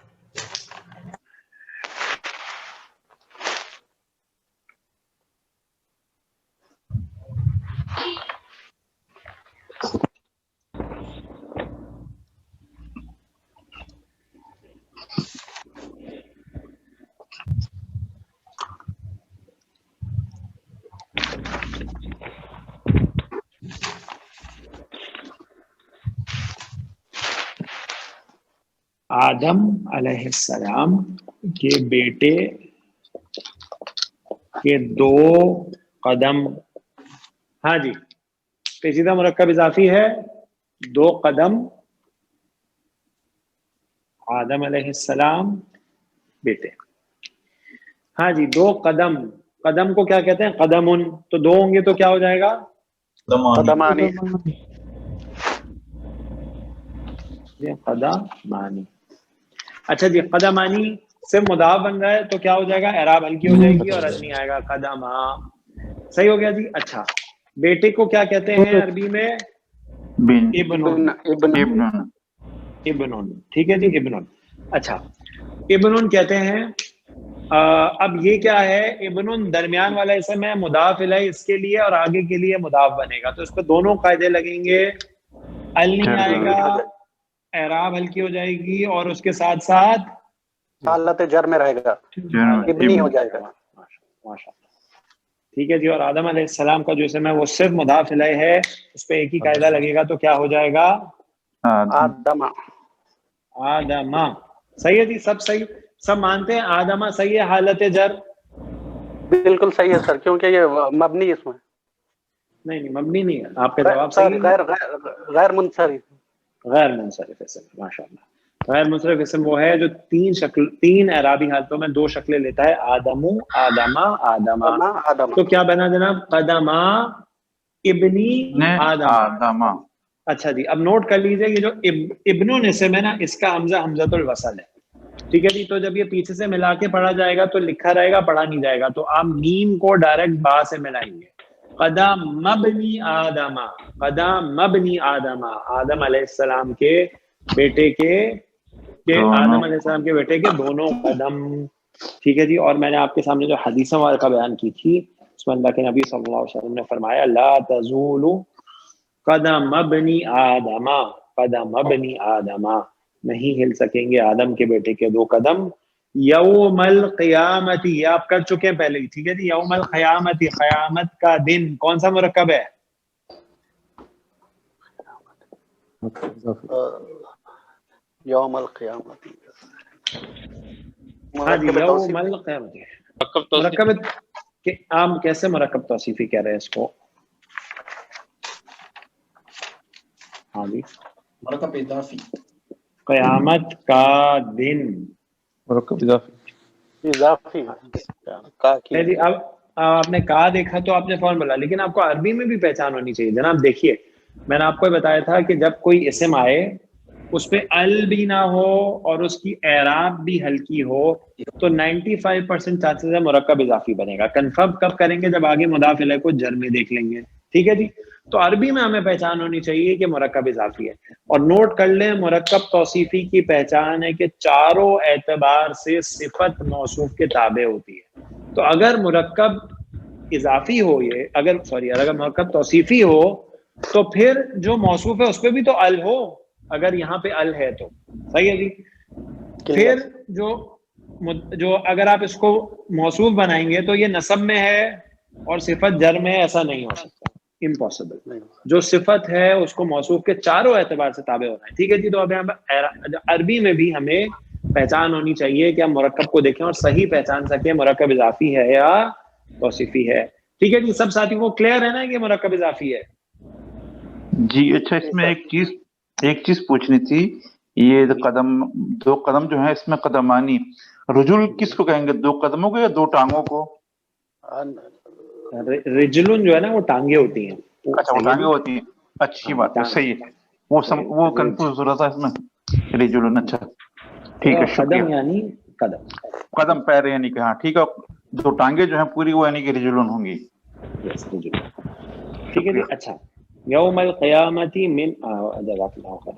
آدم علیہ السلام کے بیٹے کے 2 قدم. ہاں جی پیچیدہ مرکب اضافی ہے 2 قدم. آدم علیہ السلام بیٹے. ہاں جی 2 قدم. قدم کو کیا کہتے ہیں؟ قدمن. تو 2 ہوں گے تو کیا ہو جائے گا؟ قدمانی. قدمانی. اچھا جی قدمانی سے مضاف بن رہا ہے تو کیا ہو جائے گا؟ اعراب ہلکی ہو جائے گی اور نہیں آئے گا. قدما. صحیح ہو گیا جی. اچھا بیٹے کو کیا کہتے ہیں عربی میں؟ بن ابن. ابن ابن. ٹھیک ہے جی ابن. اچھا ابن کہتے ہیں. اب یہ کیا ہے؟ ابن درمیان والا اسم ہے مضاف الیہ اس کے لیے اور آگے کے لیے مضاف بنے گا تو اس پہ دونوں قاعدے لگیں گے. ال نہیں آئے گا, اعراب ہلکی ہو جائے گی اور اس کے ساتھ ساتھ حالت جر میں رہے گا, ابنی ہو جائے گا. ماشاء اللہ. ٹھیک ہے جی. اور آدم علیہ السلام کا جو اسم ہے وہ صرف مضاف الیہ ہے, اس پہ ایک ہی قاعدہ لگے گا تو کیا ہو جائے گا؟ آدم. آدم. صحیح ہے جی. سب صحیح, سب مانتے ہیں آدم صحیح ہے حالت جر؟ بالکل صحیح ہے سر, کیونکہ یہ مبنی اسم ہے. نہیں مبنی نہیں ہے. آپ کا جواب صحیح ہے. غیر منصرف. غیر منصرف اسم. ماشاء اللہ. غیر منصرف اسم وہ ہے جو 3 اعرابی حالتوں میں 2 شکلیں لیتا ہے. آدمو, آدما, آدما. آدم. تو کیا بنا جناب؟ قدما ابنی آدم. اچھا جی اب نوٹ کر لیجئے یہ جو ابن اسم ہے نا اس کا حمزہ حمزۃ الوصل ہے. ٹھیک ہے جی. تو جب یہ پیچھے سے ملا کے پڑھا جائے گا تو لکھا رہے گا, پڑھا نہیں جائے گا. تو آپ میم کو ڈائریکٹ با سے ملائیں گے. قدم مبنی آدم, قدم مبنی آدم. آدم علیہ السلام کے بیٹے کے آدم علیہ السلام کے بیٹے کے دونوں قدم. ٹھیک ہے جی. اور میں نے آپ کے سامنے جو حدیثوں کا بیان کی تھی اس میں اللہ کے نبی صلی اللہ علیہ وسلم نے فرمایا لا تزول قدم ابنی آدم, قدم ابنی آدم, نہیں ہل سکیں گے آدم کے بیٹے کے 2 قدم یوم القیامت. یہ آپ کر چکے ہیں پہلے ہی. ٹھیک ہے جی. یوم القیامت, قیامت کا دن. کون سا مرکب ہے؟ یوم القیامت. ہاں جی یوم القیامت. مرکب کہ عام کیسے مرکب توصیفی کہہ رہے ہیں اس کو؟ ہاں جی مرکب اضافی. قیامت کا دن مرکب اضافی. نہیں جی. اب آپ نے کہا دیکھا تو آپ نے فوراً بولا, لیکن آپ کو عربی میں بھی پہچان ہونی چاہیے جناب. دیکھیے میں نے آپ کو بتایا تھا کہ جب کوئی اسم آئے اس پہ ال بھی نہ ہو اور اس کی اعراب بھی ہلکی ہو تو 95% چانسز ہے مرکب اضافی بنے گا. کنفرم کب کریں گے؟ جب آگے مضاف الیہ کو جر میں دیکھ لیں گے. ٹھیک ہے جی. تو عربی میں ہمیں پہچان ہونی چاہیے کہ مرکب اضافی ہے. اور نوٹ کر لیں مرکب توصیفی کی پہچان ہے کہ چاروں اعتبار سے صفت موصوف کے تابع ہوتی ہے. تو اگر مرکب اضافی ہو, یہ اگر مرکب توصیفی ہو تو پھر جو موصوف ہے اس پہ بھی تو ال ہو, اگر یہاں پہ ال ہے تو. صحیح ہے جی. پھر جو اگر آپ اس کو موصوف بنائیں گے تو یہ نسب میں ہے اور صفت جر میں ہے, ایسا نہیں ہو سکتا, امپاسبل. جو صفت ہے اس کو موصوف کے چاروں اعتبار سے تابع ہونا ہے. ٹھیک ہے جی. تو اب عربی میں بھی ہمیں پہچان ہونی چاہیے کہ ہم مرکب کو دیکھیں اور صحیح پہچان سکیں مرکب اضافی ہے یا توصیفی ہے. ٹھیک ہے جی. سب ساتھی کو کلیئر ہے نا کہ مرکب اضافی ہے؟ جی. اچھا اس میں ایک چیز پوچھنی تھی. یہ قدم 2 قدم جو ہیں اس میں قدمانی, رجل کس کو کہیں گے؟ 2 قدموں کو یا 2 ٹانگوں کو؟ رجلن جو ہے نا وہ ٹانگیں ہوتی ہیں. اچھا وہ ٹانگیں ہوتی ہیں. اچھی بات ہے, صحیح ہے. وہ کنفیوز ہو رہا تھا اس میں. رجلن. اچھا ٹھیک ہے, شکریہ. قدم یعنی قدم پیر یعنی کہ ہاں ٹھیک ہے. 2 ٹانگیں جو ہیں پوری وہ یعنی کہ رجلن ہوں گی. ٹھیک ہے جی. اچھا یوم القیامت من جزاک اللہ خیر.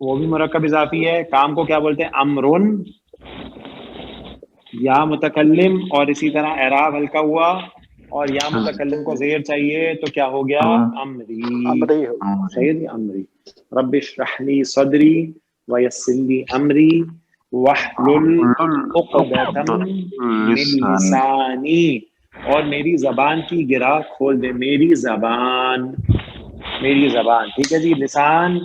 وہ بھی مرکب اضافی ہے. کام کو کیا بولتے ہیں؟ امرن. یا متکلم اور اسی طرح اعراب ہلکا ہوا اور یا متکلم کو زیر چاہیے تو کیا ہو گیا؟ امری. امری ہو. صحیح ہے جی، امری. رب اشرح لی صدری ویسر لی امری واحلل عقدۃ من لسانی، اور میری زبان کی گرہ کھول دے. میری زبان، میری زبان، ٹھیک ہے جی. لسان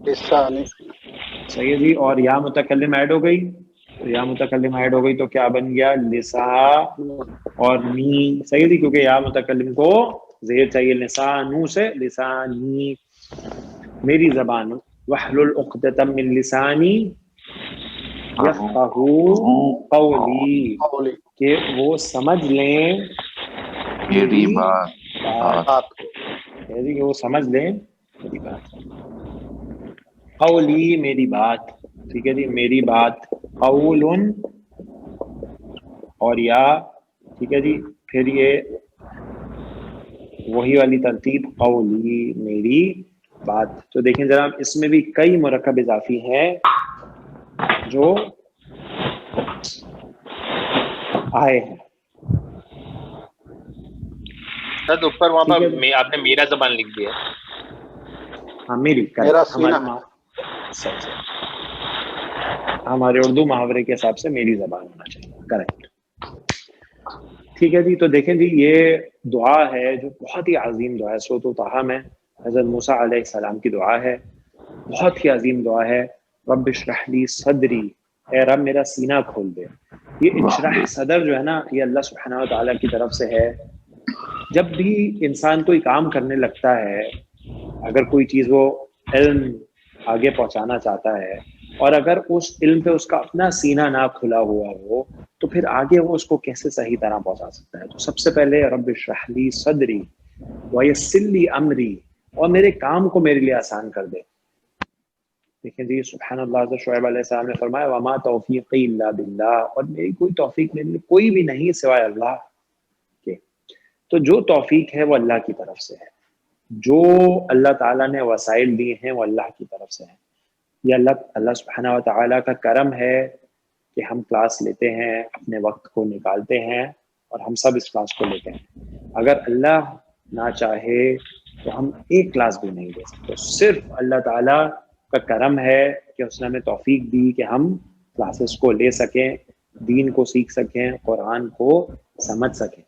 لسانی. صحیح ہے جی. اور یا متکلم ایڈ ہو گئی، تو یا متکلم ایڈ ہو گئی تو کیا بن گیا؟ لسا اور نی. صحیح ہے جی، کیونکہ یا متکلم کو زیر چاہیے. لسانو سے لسانی، میری زبان. واحلل عقدۃ من لسانی یفقہوا قولی، قولی. کہ وہ سمجھ لیں میری بات. بات کو. کہ وہ سمجھ لیں میری بات. قولی میری بات، ٹھیک ہے جی. میری بات. قول اور یا، ٹھیک ہے جی. پھر یہ وہی والی ترتیب، قولی میری بات. تو دیکھیں ذرا، اس میں بھی کئی مرکب اضافی ہیں جو آئے ہیں. سر اوپر وہاں ٹھیک ہے پر جی. آپ نے میرا زبان لکھ دیا ہے. ہاں میری میرا correct. سینہ. صحیح. ہمارے اردو محاورے کے حساب سے میری زبان ہونا چاہیے. کریکٹ. ٹھیک ہے جی. تو دیکھیں جی، یہ دعا ہے جو بہت ہی عظیم دعا ہے. سورۃ طٰہٰ میں حضرت موسیٰ علیہ السلام کی دعا ہے. بہت ہی عظیم دعا ہے. رب اشرح لی صدری، اے رب میرا سینہ کھول دے. یہ انشراح صدر جو ہے نا، یہ اللہ سبحانہ و تعالیٰ کی طرف سے ہے. جب بھی انسان کوئی کام کرنے لگتا ہے، اگر کوئی چیز وہ علم آگے پہنچانا چاہتا ہے، اور اگر اس علم پہ اس کا اپنا سینہ نہ کھلا ہوا ہو، تو پھر آگے وہ اس کو کیسے صحیح طرح پہنچا سکتا ہے؟ تو سب سے پہلے رب اشرح لی صدری ویسر لی امری، اور میرے کام کو میرے لیے آسان کر دے. دیکھیں جی، سبحان اللہ. حضرت شعیب علیہ السلام نے فرمایا وما توفیقی الا باللہ، اور میری کوئی توفیق میرے لیے کوئی بھی نہیں سوائے اللہ کے. تو جو توفیق ہے وہ اللہ کی طرف سے ہے، جو اللہ تعالیٰ نے وسائل دیے ہیں وہ اللہ کی طرف سے ہیں. یہ اللہ سبحانہ و تعالیٰ کا کرم ہے کہ ہم کلاس لیتے ہیں، اپنے وقت کو نکالتے ہیں، اور ہم سب اس کلاس کو لیتے ہیں. اگر اللہ نہ چاہے تو ہم ایک کلاس بھی نہیں دے سکتے. صرف اللہ تعالیٰ کا کرم ہے کہ اس نے ہمیں توفیق دی کہ ہم کلاسز کو لے سکیں، دین کو سیکھ سکیں، قرآن کو سمجھ سکیں.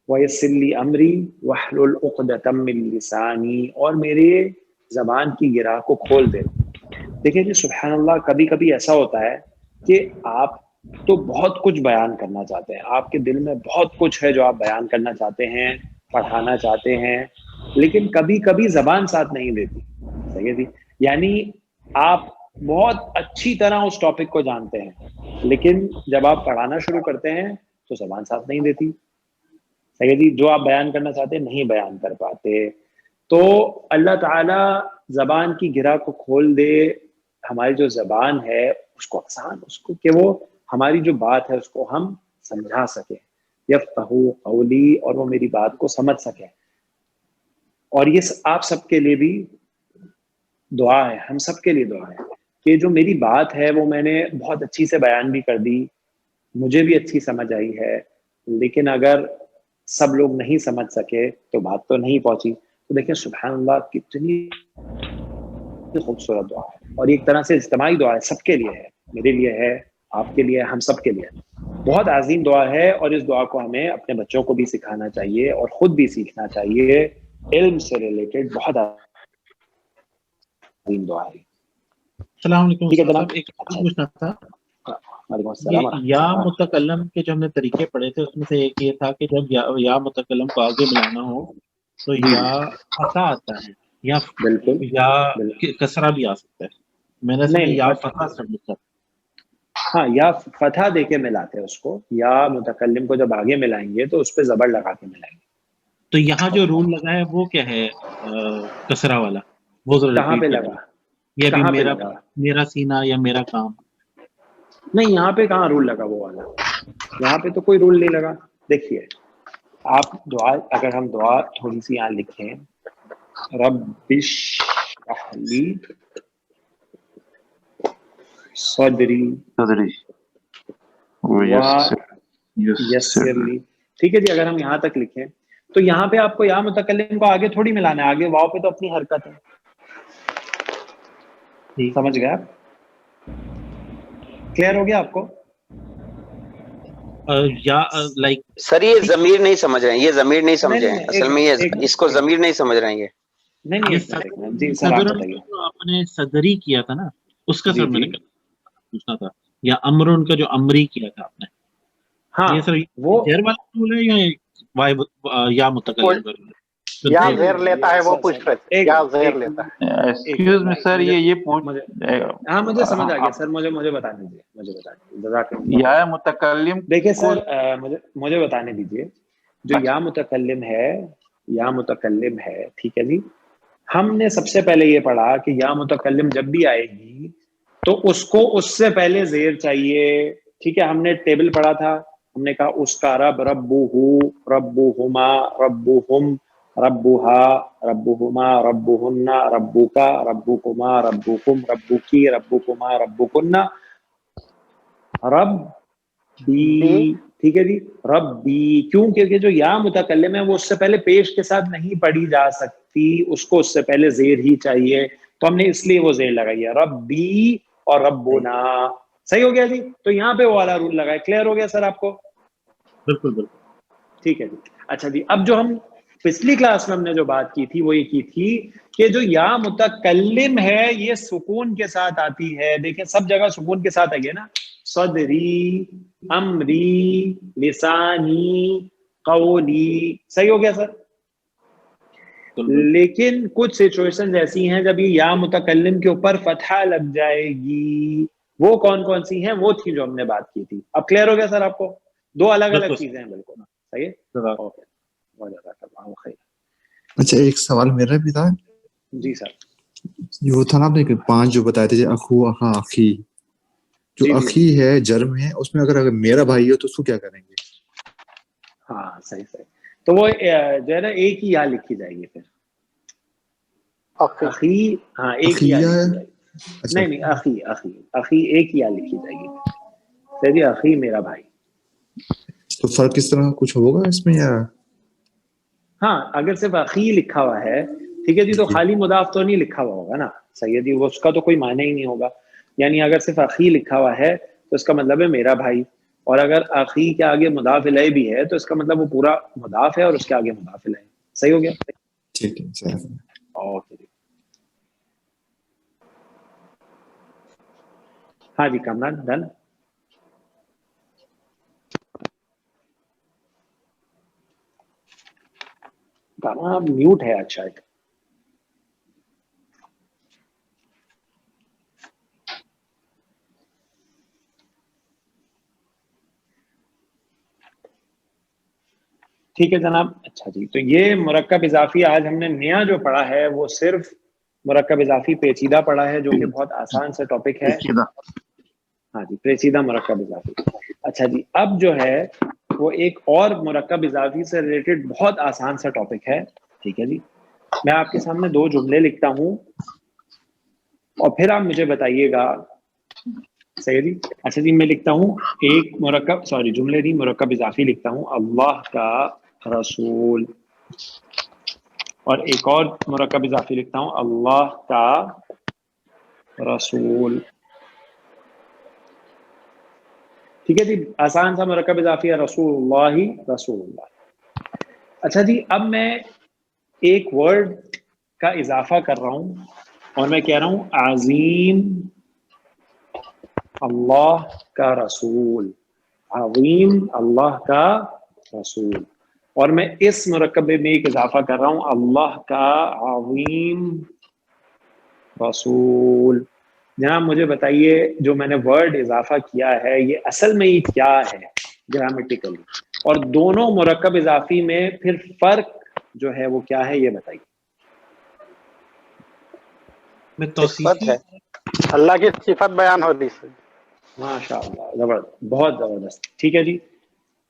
وَيَسِّرْ لِي أَمْرِي وَاحْلُلْ عُقْدَةً مِّن لِّسَانِي، اور میرے زبان کی گرہ کو کھول دے. دیکھیں جی، سبحان اللہ، کبھی کبھی ایسا ہوتا ہے کہ آپ تو بہت کچھ بیان کرنا چاہتے ہیں، آپ کے دل میں بہت کچھ ہے جو آپ بیان کرنا چاہتے ہیں، پڑھانا چاہتے ہیں، لیکن کبھی کبھی زبان ساتھ نہیں دیتی. صحیح ہے جی. یعنی آپ بہت اچھی طرح اس ٹاپک کو جانتے ہیں، لیکن جب آپ پڑھانا شروع کرتے ہیں تو زبان ساتھ نہیں دیتی. صحیح ہے جی. جو آپ بیان کرنا چاہتے ہیں نہیں بیان کر پاتے. تو اللہ تعالیٰ زبان کی گرہ کو کھول دے. ہماری جو زبان ہے اس کو آسان، اس کو کہ وہ ہماری جو بات ہے اس کو ہم سمجھا سکیں. یفقہوا قولی، اور وہ میری بات کو سمجھ سکیں. اور یہ آپ سب کے لیے بھی دعا ہے، ہم سب کے لیے دعا ہے کہ جو میری بات ہے وہ میں نے بہت اچھی سے بیان بھی کر دی، مجھے بھی اچھی سمجھ آئی ہے، لیکن اگر سب لوگ نہیں سمجھ سکے تو بات تو نہیں پہنچی. تو دیکھیں سبحان اللہ، کتنی خوبصورت دعا ہے، اور ایک طرح سے اجتماعی دعا ہے، سب کے لیے ہے، میرے لیے ہے، آپ کے لیے، ہم سب کے لیے. بہت عظیم دعا ہے، اور اس دعا کو ہمیں اپنے بچوں کو بھی سکھانا چاہیے اور خود بھی سیکھنا چاہیے. علم سے ریلیٹڈ بہت عظیم دعا ہے. السلام علیکم ٹھیک ہے صاحب، جناب. ایک اچھا، پوچھنا تھا. وعلیکم السلام یہ یا متکلم کے جو ہم نے طریقے پڑھے تھے اس میں سے ایک یہ تھا کہ جب یا متکلم کو آگے ملانا ہو تو یا فتح آتا ہے، یا بالکل یا بالکل. کسرہ بھی آ سکتا ہے. میں نے سمجھا نہیں، یا فتح سبمٹ کر. ہاں، یا فتح دے کے ملاتے ہیں اس کو. یا متکلم کو جب آگے ملائیں گے تو اس پہ زبر لگا کے ملائیں گے. تو یہاں جو رول لگا ہے وہ کیا ہے کسرہ والا؟ وہ ذرا کہاں پہ ریپیٹ لگا؟ کریے. یہ ابھی کہاں پہ لگا؟ میرا سینہ یا میرا کام. نہیں، یہاں پہ کہاں رول لگا وہ والا؟ یہاں پہ تو کوئی رول نہیں لگا. دیکھیے، آپ دعا، اگر ہم دعا تھوڑی سی یہاں لکھیں رب اشرح لی صدری صدری یسر لی. ٹھیک ہے جی. اگر ہم یہاں تک لکھیں تو یہاں پہ آپ کو یا متکلم کو آگے تھوڑی ملانا ہے, آگے واو پہ تو اپنی حرکت ہے. سمجھ گئے آپ؟ کلیئر ہو گیا آپ کو؟ یا لائک سر یہ ضمیر نہیں سمجھ رہے ہیں, یہ ضمیر نہیں سمجھے ہیں اصل میں, یہ اس کو نہیں ضمیر نہیں سمجھ رہے ہیں یہ. یہ جی سر آپ صدرن بتائیے. جو آپ نے صدری کیا تھا نا, اس کا جی سر میں جی نے پوچھنا تھا, یا امرن کا جو امری کیا تھا آپ نے, ہاں یہ سر وہ زیر والا رول ہے یا یا متکلم کا رول ہے؟ یا نہیں، زیر لیتا ہے وہ سر، پوچھ رہے تھے, ایک یا منٹ، زیر ایک لیتا ہے. ایکسکیوز می سر, یہ پوچھ ہاں مجھے سمجھ آ گیا سر. مجھے بتانے دیجیے. جزاک اللہ. یا متکلم دیکھیے کو سر, مجھے بتانے دیجیے. جو یا متکلم ہے, ٹھیک ہے جی, ہم نے سب سے پہلے یہ پڑھا کہ یا متکلم جب بھی آئے گی تو اس کو اس سے پہلے زیر چاہیے. ٹھیک ہے, ہم نے ٹیبل پڑھا تھا, ہم نے کہا اس کا رب ربہ, ربہما, ربہم, ربہا, ربہما, ربہن, ربکا, ربکما, ربکم, ربکی, ربکما, ربکن, رب بی. ٹھیک ہے جی, رب بی. کیوں؟ کیونکہ جو یا متکلم ہے وہ اس سے پہلے پیش کے ساتھ نہیں پڑھی جا سکتی, اس کو اس سے پہلے زیر ہی چاہیے, تو ہم نے اس لیے وہ زیر لگائی ہے, رب بی اور ربنا. صحیح ہو گیا جی. تو یہاں پہ وہ والا رول لگائے. کلیئر ہو گیا سر آپ کو؟ بالکل بالکل. ٹھیک ہے جی. اچھا جی, اب جو ہم پچھلی کلاس میں ہم نے جو بات کی تھی وہ یہ کی تھی کہ جو یا متکلم ہے یہ سکون کے ساتھ آتی ہے. دیکھیں سب جگہ سکون کے ساتھ آئی ہے نا, صدری, امری, لسانی, قولی. صحیح ہو گیا سر؟ لیکن کچھ سچویشن ایسی ہیں جب یہ یا متکلم کے اوپر فتحہ لگ جائے گی. وہ کون کون سی ہیں؟ وہ تھی جو ہم نے بات کی تھی. اب کلیئر ہو گیا سر آپ کو؟ دو الگ الگ چیزیں ہیں بالکل. صحیح ہے, اوکے. اچھا ایک سوال میرا بھی تھا. جی سر. یہ وہ تھا نا آپ نے 5 جو بتائے تھے, اخو, اخا, اخی. جو جی اخی ہے جرم ہے, اس میں اگر میرا بھائی ہو تو اس کو کیا کریں گے؟ ہاں صحیح. تو وہ جو ہے نا ایک ہی یا لکھی جائے گی پھر. اخی, ہاں ایک ہی یا لکھی جائے گی. نہیں اخی ایک ہی یا لکھی جائے گی. صحیح, اخی میرا بھائی. تو فرق کس طرح کچھ ہوگا اس میں یا؟ ہاں اگر صرف اخی لکھا ہوا ہے, ٹھیک ہے جی, تو خالی مضاف تو نہیں لکھا ہوا ہوگا نا سیدی, وہ اس کا تو کوئی معنی ہی نہیں ہوگا. یعنی اگر صرف اخی لکھا ہوا ہے تو اس کا مطلب ہے میرا بھائی, اور اگر اخی کے آگے مضاف الیہ بھی ہے تو اس کا مطلب وہ پورا مضاف ہے اور اس کے آگے مضاف الیہ. صحیح ہو گیا؟ ٹھیک ہے. اوکے جی. ہاں جی کامران ڈن. کامران میوٹ ہے اچھا. ٹھیک ہے جناب. اچھا جی, تو یہ مرکب اضافی آج ہم نے نیا جو پڑھا ہے وہ صرف مرکب اضافی پیچیدہ پڑھا ہے, جو کہ بہت آسان سے ٹاپک ہے. ہاں جی, پیچیدہ مرکب اضافی. اچھا جی, اب جو ہے وہ ایک اور مرکب اضافی سے ریلیٹڈ بہت آسان سا ٹاپک ہے. ٹھیک ہے جی, میں آپ کے سامنے 2 جملے لکھتا ہوں اور پھر آپ مجھے بتائیے گا. صحیح جی. اچھا جی, میں لکھتا ہوں ایک جملے نہیں, مرکب اضافی لکھتا ہوں, اللہ کا رسول, اور ایک اور مرکب اضافی لکھتا ہوں, اللہ کا رسول. ٹھیک ہے جی, آسان سا مرکب اضافی ہے, رسول اللہ, رسول اللہ. اچھا جی, اب میں ایک ورڈ کا اضافہ کر رہا ہوں اور میں کہہ رہا ہوں عظیم اللہ کا رسول, عظیم اللہ کا رسول. اور میں اس مرکبے میں ایک اضافہ کر رہا ہوں, اللہ کا عظیم رسول. جناب مجھے بتائیے جو میں نے ورڈ اضافہ کیا ہے یہ اصل میں یہ کیا ہے گرامیٹیکلی, اور دونوں مرکب اضافی میں پھر فرق جو ہے وہ کیا ہے یہ بتائیے. میں صفت توصیفی ہے, اللہ کی صفت بیان ہو رہی ہے. ماشاء اللہ, زبردست, بہت زبردست. ٹھیک ہے جی,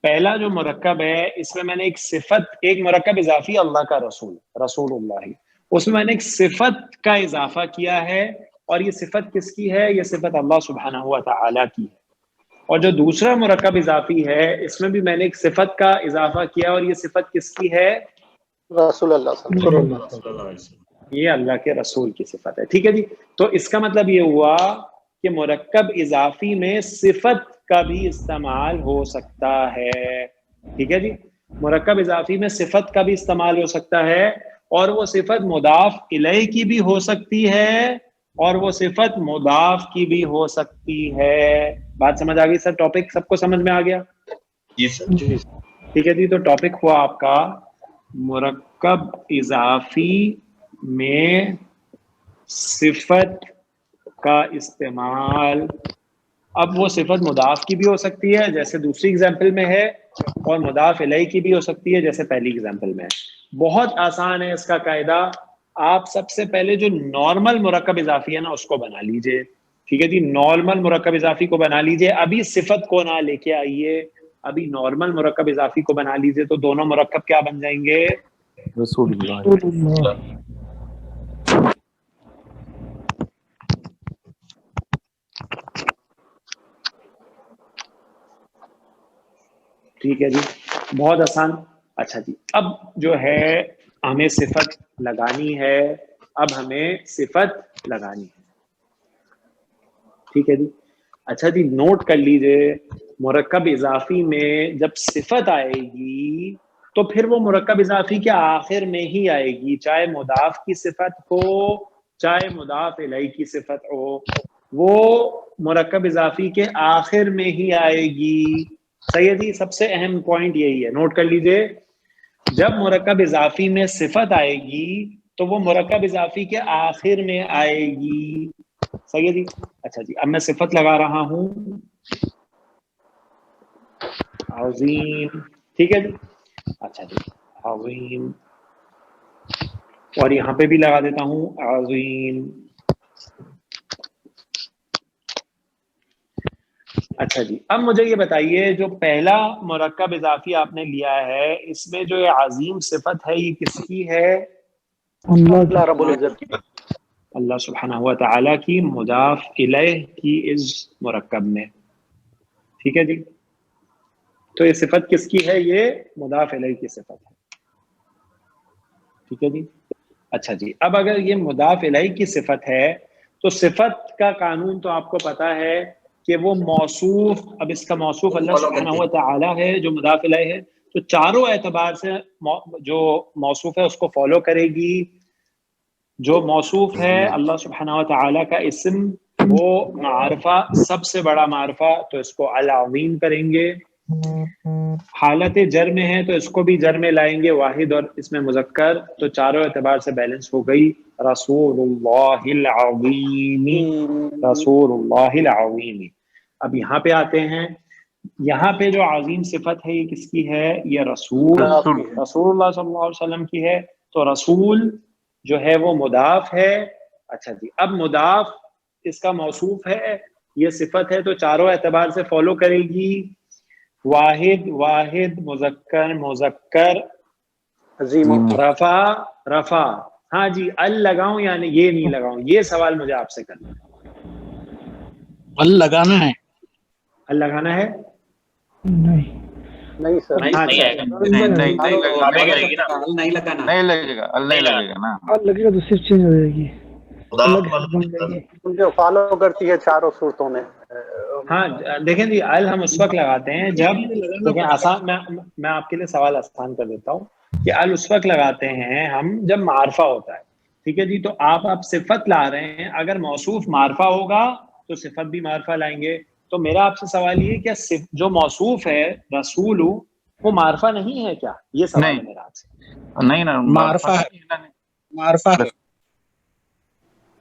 پہلا جو مرکب ہے اس میں نے ایک صفت, ایک مرکب اضافی اللہ کا رسول, رسول اللہ, اس میں نے ایک صفت کا اضافہ کیا ہے، اور یہ صفت کس کی ہے؟ یہ صفت اللہ سبحانہ و تعالیٰ کی ہے. اور جو دوسرا مرکب اضافی ہے اس میں بھی میں نے ایک صفت کا اضافہ کیا، اور یہ صفت کس کی ہے؟ رسول اللہ صلی اللہ علیہ وسلم. یہ اللہ کے رسول کی صفت ہے. ٹھیک ہے جی. تو اس کا مطلب یہ ہوا کہ مرکب اضافی میں صفت کا بھی استعمال ہو سکتا ہے. ٹھیک ہے جی. مرکب اضافی میں صفت کا بھی استعمال ہو سکتا ہے، اور وہ صفت مضاف الیہ کی بھی ہو سکتی ہے، اور وہ صفت مضاف کی بھی ہو سکتی ہے. بات سمجھ آ گئی سر؟ ٹاپک سب کو سمجھ میں آ گیا؟ جی سر. ٹھیک ہے جی. تو ٹاپک ہوا آپ کا مرکب اضافی میں صفت کا استعمال. اب وہ صفت مضاف کی بھی ہو سکتی ہے جیسے دوسری اگزامپل میں ہے، اور مضاف الیہ کی بھی ہو سکتی ہے جیسے پہلی اگزامپل میں ہے. بہت آسان ہے اس کا قاعدہ. آپ سب سے پہلے جو نارمل مرکب اضافی ہے نا اس کو بنا لیجئے. ٹھیک ہے جی. نارمل مرکب اضافی کو بنا لیجئے. ابھی صفت کو نہ لے کے آئیے، ابھی نارمل مرکب اضافی کو بنا لیجئے. تو دونوں مرکب کیا بن جائیں گے؟ رسول اللہ. ٹھیک ہے جی. بہت آسان. اچھا جی. اب جو ہے ہمیں صفت لگانی ہے. اب ہمیں صفت لگانی ہے. ٹھیک ہے جی. اچھا جی. نوٹ کر لیجئے مرکب اضافی میں جب صفت آئے گی تو پھر وہ مرکب اضافی کے آخر میں ہی آئے گی، چاہے مضاف کی صفت ہو چاہے مضاف الیہ کی صفت ہو، وہ مرکب اضافی کے آخر میں ہی آئے گی. صحیح ہے جی. سب سے اہم پوائنٹ یہی ہے، نوٹ کر لیجئے. جب مرکب اضافی میں صفت آئے گی تو وہ مرکب اضافی کے آخر میں آئے گی. صحیح ہے جی. اچھا جی. اب میں صفت لگا رہا ہوں. عظیم. ٹھیک ہے جی. اچھا جی. عظیم. اور یہاں پہ بھی لگا دیتا ہوں عظیم. اچھا جی. اب مجھے یہ بتائیے جو پہلا مرکب اضافی آپ نے لیا ہے اس میں جو یہ عظیم صفت ہے یہ کس کی ہے؟ اللہ رب العزت کی. اللہ سبحانہ و تعالیٰ کی، مضاف الیہ کی اس مرکب میں. ٹھیک ہے جی. تو یہ صفت کس کی ہے؟ یہ مضاف الیہ کی صفت ہے. ٹھیک ہے جی. اچھا جی. اب اگر یہ مضاف الیہ کی صفت ہے تو صفت کا قانون تو آپ کو پتا ہے کہ وہ موصوف، اب اس کا موصوف اللہ سبحانہ و تعالیٰ ہے جو مضاف الیہ ہے، تو چاروں اعتبار سے جو موصوف ہے اس کو فالو کرے گی. جو موصوف ہے اللہ سبحانہ و تعالیٰ کا اسم وہ معرفہ، سب سے بڑا معرفہ، تو اس کو العظیم کریں گے. حالت جر میں ہے تو اس کو بھی جر میں لائیں گے، واحد اور اس میں مذکر، تو چاروں اعتبار سے بیلنس ہو گئی. رسول اللہ العظیم، رسول اللہ العظیم. اب یہاں پہ آتے ہیں. یہاں پہ جو عظیم صفت ہے یہ کس کی ہے؟ یہ رسول اللہ صلی اللہ علیہ وسلم کی ہے. تو رسول جو ہے وہ مضاف ہے. اچھا جی. اب مضاف اس کا موصوف ہے، یہ صفت ہے، تو چاروں اعتبار سے فالو کرے گی. واحد واحد، مذکر مذکر، عظیم. رفع رفع. ہاں جی. ال لگاؤں یعنی یہ نہیں لگاؤں؟ یہ سوال مجھے آپ سے کرنا ہے. ال لگانا ہے؟ ال لگانا ہے؟ نہیں سر. ہاں نہیں آئے گا. نہیں نہیں لگانا. نہیں لگے گا. اللہ نہیں لگے گا نا. لگے گا تو صرف چینج ہو جائے گی. جو فالو کرتی ہے چاروں صورتوں میں. ہاں دیکھیں جی. ال ہم اس وقت لگاتے ہیں جب، دیکھیں آسان، میں آپ کے لیے سوال آسان کر دیتا ہوں کہ ال اس وقت لگاتے ہیں ہم جب معرفہ ہوتا ہے. ٹھیک ہے جی. تو آپ صفت لا رہے ہیں، اگر موصوف معرفہ ہوگا تو صفت بھی معرفہ لائیں گے. تو میرا آپ سے سوال یہ کہ جو موصوف ہے رسول وہ معرفہ نہیں ہے کیا؟ یہ سوال ہے میرا آپ سے. نہیں نا، معرفہ ہے. معرفہ ہے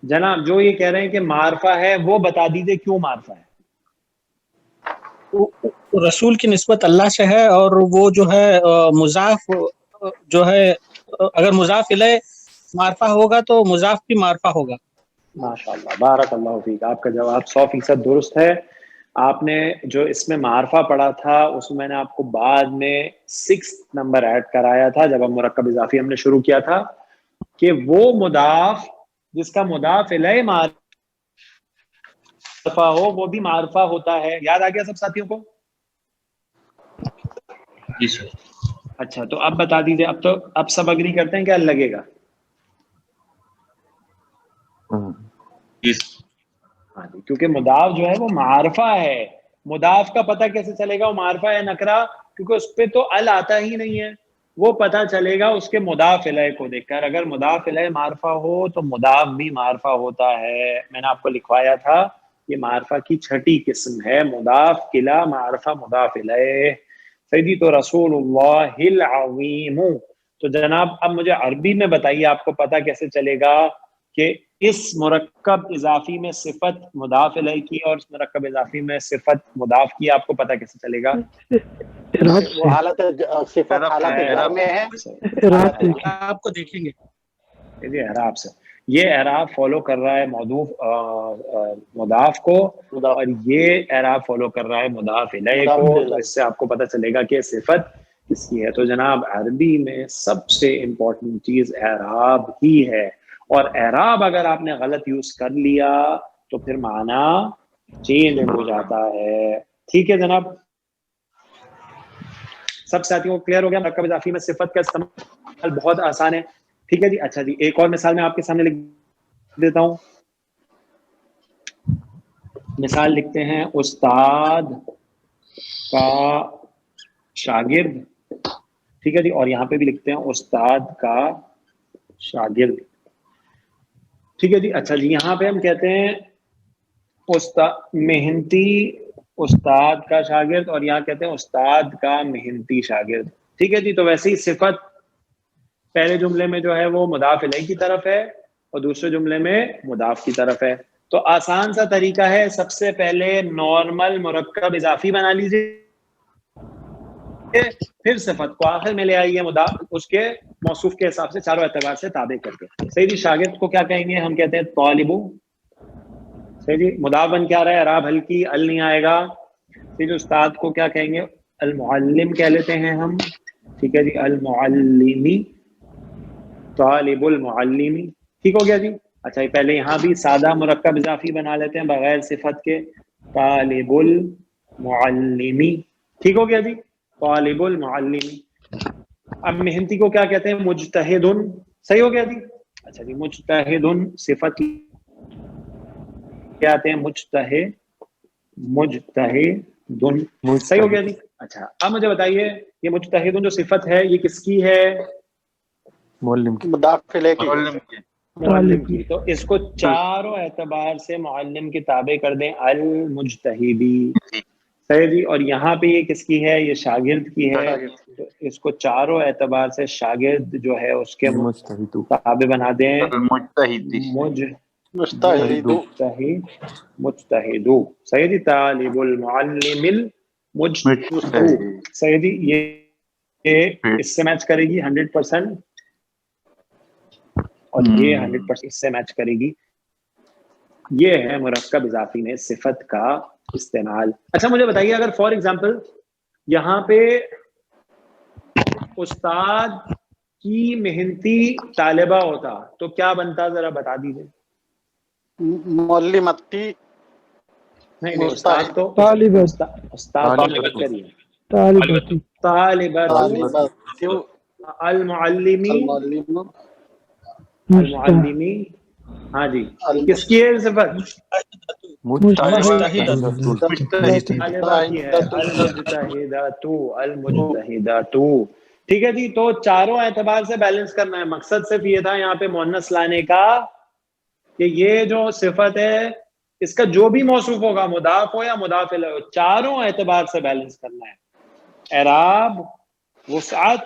جناب. جو یہ کہہ رہے ہیں کہ معرفہ ہے وہ بتا دیجئے کیوں معرفہ ہے. رسول کی نسبت اللہ سے ہے، اور وہ جو ہے مضاف جو ہے، اگر مضاف الیہ معرفہ ہوگا تو مضاف بھی معرفہ ہوگا. ماشاءاللہ، بارک اللہ فیک. آپ کا جواب 100% درست ہے. آپ نے جو اس میں معرفہ پڑھا تھا اس میں نے آپ کو بعد میں 6 نمبر ایڈ کرایا تھا جب ہم مرکب اضافی ہم نے شروع کیا تھا. کہ وہ مضاف جس کا مضاف الیہ معرفہ ہو وہ بھی معرفہ ہوتا ہے. یاد آ گیا سب ساتھیوں کو؟ جی سر. اچھا تو اب بتا دیجیے, اب سب اگری کرتے ہیں کیا لگے گا؟ جی ہاں جی, کیونکہ مضاف جو ہے وہ معرفہ ہے. مضاف کا پتہ کیسے چلے گا وہ معرفہ ہے نکرہ؟ کیونکہ اس پہ تو ال آتا ہی نہیں ہے. وہ پتہ چلے گا اس کے مضاف الیہ کو دیکھ کر. اگر مضاف الیہ معرفہ ہو تو مضاف بھی معرفہ ہوتا ہے. میں نے آپ کو لکھوایا تھا یہ معرفہ کی چھٹی قسم ہے, مضاف الی معرفہ مضاف الیہ. سیدی تو رسول اللہ العظیم. تو جناب اب مجھے عربی میں بتائیے آپ کو پتہ کیسے چلے گا کہ اس مرکب اضافی میں صفت مضاف الیہ کی اور اس مرکب اضافی میں صفت مضاف کی, آپ کو پتہ کیسے چلے گا؟ اعراب وہ سے حالت صفت حالت جر میں ہے. اعراب دیکھیں. آپ کو دیکھیں گے جی اعراب سے. یہ اعراب فالو کر رہا ہے موصوف مضاف کو, اور یہ اعراب فالو کر رہا ہے مضاف الیہ کو. تو اس سے آپ کو پتہ چلے گا کہ صفت کس کی ہے. تو جناب عربی میں سب سے امپورٹنٹ چیز اعراب ہی ہے, اور اعراب اگر آپ نے غلط یوز کر لیا تو پھر معنی چینج ہو جاتا ہے. ٹھیک ہے جناب, سب ساتھیوں کو کلیئر ہو گیا؟ مرکب اضافی میں صفت کا استعمال بہت آسان ہے. ٹھیک ہے جی. اچھا جی, ایک اور مثال میں آپ کے سامنے لکھ دیتا ہوں. مثال لکھتے ہیں استاد کا شاگرد. ٹھیک ہے جی, اور یہاں پہ بھی لکھتے ہیں استاد کا شاگرد. ٹھیک ہے جی. اچھا جی, یہاں پہ ہم کہتے ہیں محنتی استاد کا شاگرد, اور یہاں کہتے ہیں استاد کا محنتی شاگرد. ٹھیک ہے جی. تو ویسے ہی صفت پہلے جملے میں جو ہے وہ مضاف الیہ کی طرف ہے اور دوسرے جملے میں مضاف کی طرف ہے. تو آسان سا طریقہ ہے, سب سے پہلے نارمل مرکب اضافی بنا لیجیے, پھر صفت کو آخر میں لے آئیے اس کے موصوف کے حساب سے چاروں اعتبار سے تابع کر کے. صحیح جی. شاگرد کو کیا کہیں گے؟ ہم کہتے ہیں طالبو. صحیح جی. مضاف بن کیا رہا ہے؟ اعراب ہلکی ال نہیں آئے گا. صحیح جی. استاد کو کیا کہیں گے؟ المعلم کہہ لیتے ہیں ہم. ٹھیک ہے جی. المعلمی, طالب المعلمی. ٹھیک ہو گیا جی. اچھا یہ پہلے یہاں بھی سادہ مرکب اضافی بنا لیتے ہیں بغیر صفت کے, طالب المعلمی. ٹھیک ہو گیا جی. طالب المعلمی. اب محنتی کو کیا کہتے ہیں؟ مجتہد. صحیح ہو گیا جی. اچھا جی, مجتہد صفت کیا آتے ہیں؟ مجتہد. صحیح ہو گیا جی. اچھا اب مجھے بتائیے یہ مجتہد جو صفت ہے یہ کس کی ہے؟ مضاف الیہ کی. معلم کی. تو اس کو چاروں اعتبار سے معلم کے تابع کر دیں, المجتہدی. صحیح جی. اور یہاں پہ یہ کس کی ہے؟ یہ شاگرد کی ہے. تو اس کو چاروں اعتبار سے شاگرد جو ہے اس کے تابع بنا دیں مجتہدو. صحیح جی. طالب المعلم المجتہد. صحیح جی. یہ اس سے میچ کرے گی 100%, اور یہ 100% اس سے میچ کرے گی. یہ ہے مرکب اضافی میں صفت کا استعمال. اچھا مجھے بتائیے اگر فار ایگزامپل یہاں پہ استاد کی محنتی طالبہ ہوتا تو کیا بنتا, ذرا بتا دیجیے. معلمتی. نہیں استاد تو طالبۃ. استاد کریے طالبۃ. المعلمی. المعلمی. ہاں جی. کس کی ہے صفت؟ المجتہدۃ. ٹھیک ہے جی. تو چاروں اعتبار سے بیلنس کرنا ہے. مقصد صرف یہ تھا یہاں پہ مؤنث لانے کا کہ یہ جو صفت ہے اس کا جو بھی موصوف ہوگا مضاف ہو یا مضاف الیہ ہو, چاروں اعتبار سے بیلنس کرنا ہے. اعراب, وسعت,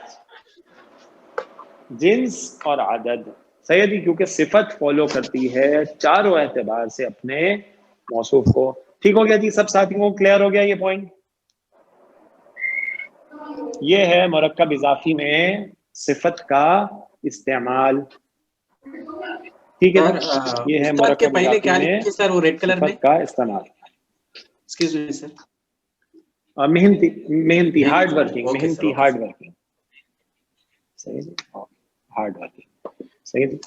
جنس اور عدد. صحیح جی. کیونکہ صفت فالو کرتی ہے چاروں اعتبار سے اپنے موصوف کو. ٹھیک ہو گیا جی. سب ساتھیوں کو کلیئر ہو گیا یہ پوائنٹ؟ یہ ہے مرکب اضافی میں صفت کا استعمال. ٹھیک ہے. یہ ہے مرکب پہلے کیا اضافی میں لکھیے سر وہ ریڈ کلر میں؟ صفت کا استعمال. ایکسکیوز می سر. محنتی ہارڈ ورکنگ. محنتی ہارڈ ورکنگ. صحیح ہارڈ ورکنگ. صحیح ہے.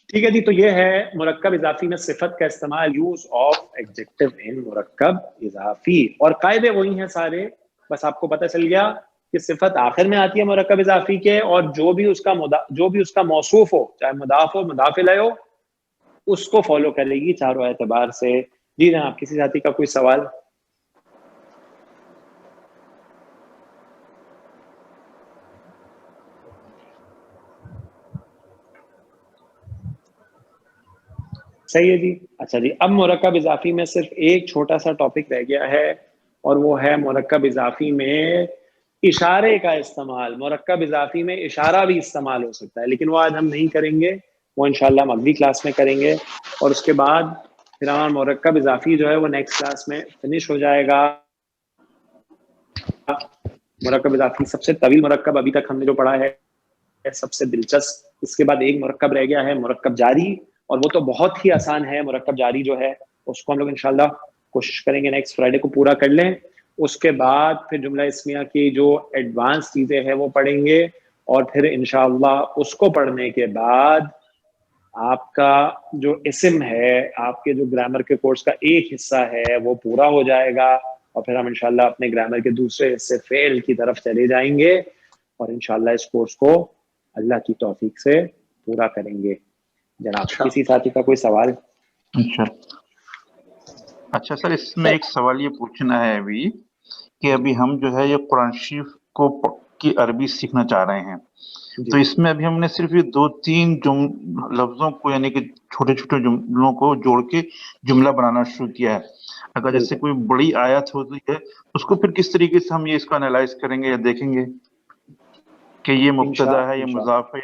ٹھیک ہے جی. تو یہ ہے مرکب اضافی میں صفت کا استعمال، یوز آف ایڈجیکٹو ان مرکب اضافی. اور قاعدے وہی ہیں سارے، بس آپ کو پتہ چل گیا کہ صفت آخر میں آتی ہے مرکب اضافی کے، اور جو بھی اس کا موصوف ہو، چاہے مضاف ہو مضاف الیہ ہو، اس کو فالو کرے گی چاروں اعتبار سے. جی جناب، کسی ساتھی کا کوئی سوال؟ صحیح ہے جی. اچھا جی، اب مرکب اضافی میں صرف ایک چھوٹا سا ٹاپک رہ گیا ہے، اور وہ ہے مرکب اضافی میں اشارے کا استعمال. مرکب اضافی میں اشارہ بھی استعمال ہو سکتا ہے، لیکن وہ آج ہم نہیں کریں گے، وہ انشاءاللہ ہم اگلی کلاس میں کریں گے. اور اس کے بعد پھر ہمارا مرکب اضافی جو ہے وہ نیکسٹ کلاس میں فنش ہو جائے گا. مرکب اضافی سب سے طویل مرکب ابھی تک ہم نے جو پڑھا ہے، سب سے دلچسپ. اس کے بعد ایک مرکب رہ گیا ہے، مرکب جاری، اور وہ تو بہت ہی آسان ہے. مرکب جاری جو ہے اس کو ہم لوگ انشاءاللہ کوشش کریں گے نیکسٹ فرائیڈے کو پورا کر لیں. اس کے بعد پھر جملہ اسمیہ کی جو ایڈوانس چیزیں ہیں وہ پڑھیں گے، اور پھر انشاءاللہ اس کو پڑھنے کے بعد آپ کا جو اسم ہے، آپ کے جو گرامر کے کورس کا ایک حصہ ہے وہ پورا ہو جائے گا. اور پھر ہم انشاءاللہ اپنے گرامر کے دوسرے حصے فعل کی طرف چلے جائیں گے، اور انشاءاللہ اس کورس کو اللہ کی توفیق سے پورا کریں گے. جناب کسی ساتھی کا کوئی سوال؟ اچھا سر، اس میں ایک سوال یہ پوچھنا ہے ابھی کہ ابھی ہم جو ہے یہ قرآن شریف کی عربی سیکھنا چاہ رہے ہیں، تو اس میں ابھی ہم نے صرف یہ 2-3 لفظوں کو، یعنی کہ چھوٹے چھوٹے جملوں کو جوڑ کے جملہ بنانا شروع کیا ہے. اگر جیسے کوئی بڑی آیت ہوتی ہے اس کو پھر کس طریقے سے ہم یہ اس کو انالائز کریں گے یا دیکھیں گے کہ یہ مبتدا ہے، یہ مضاف ہے؟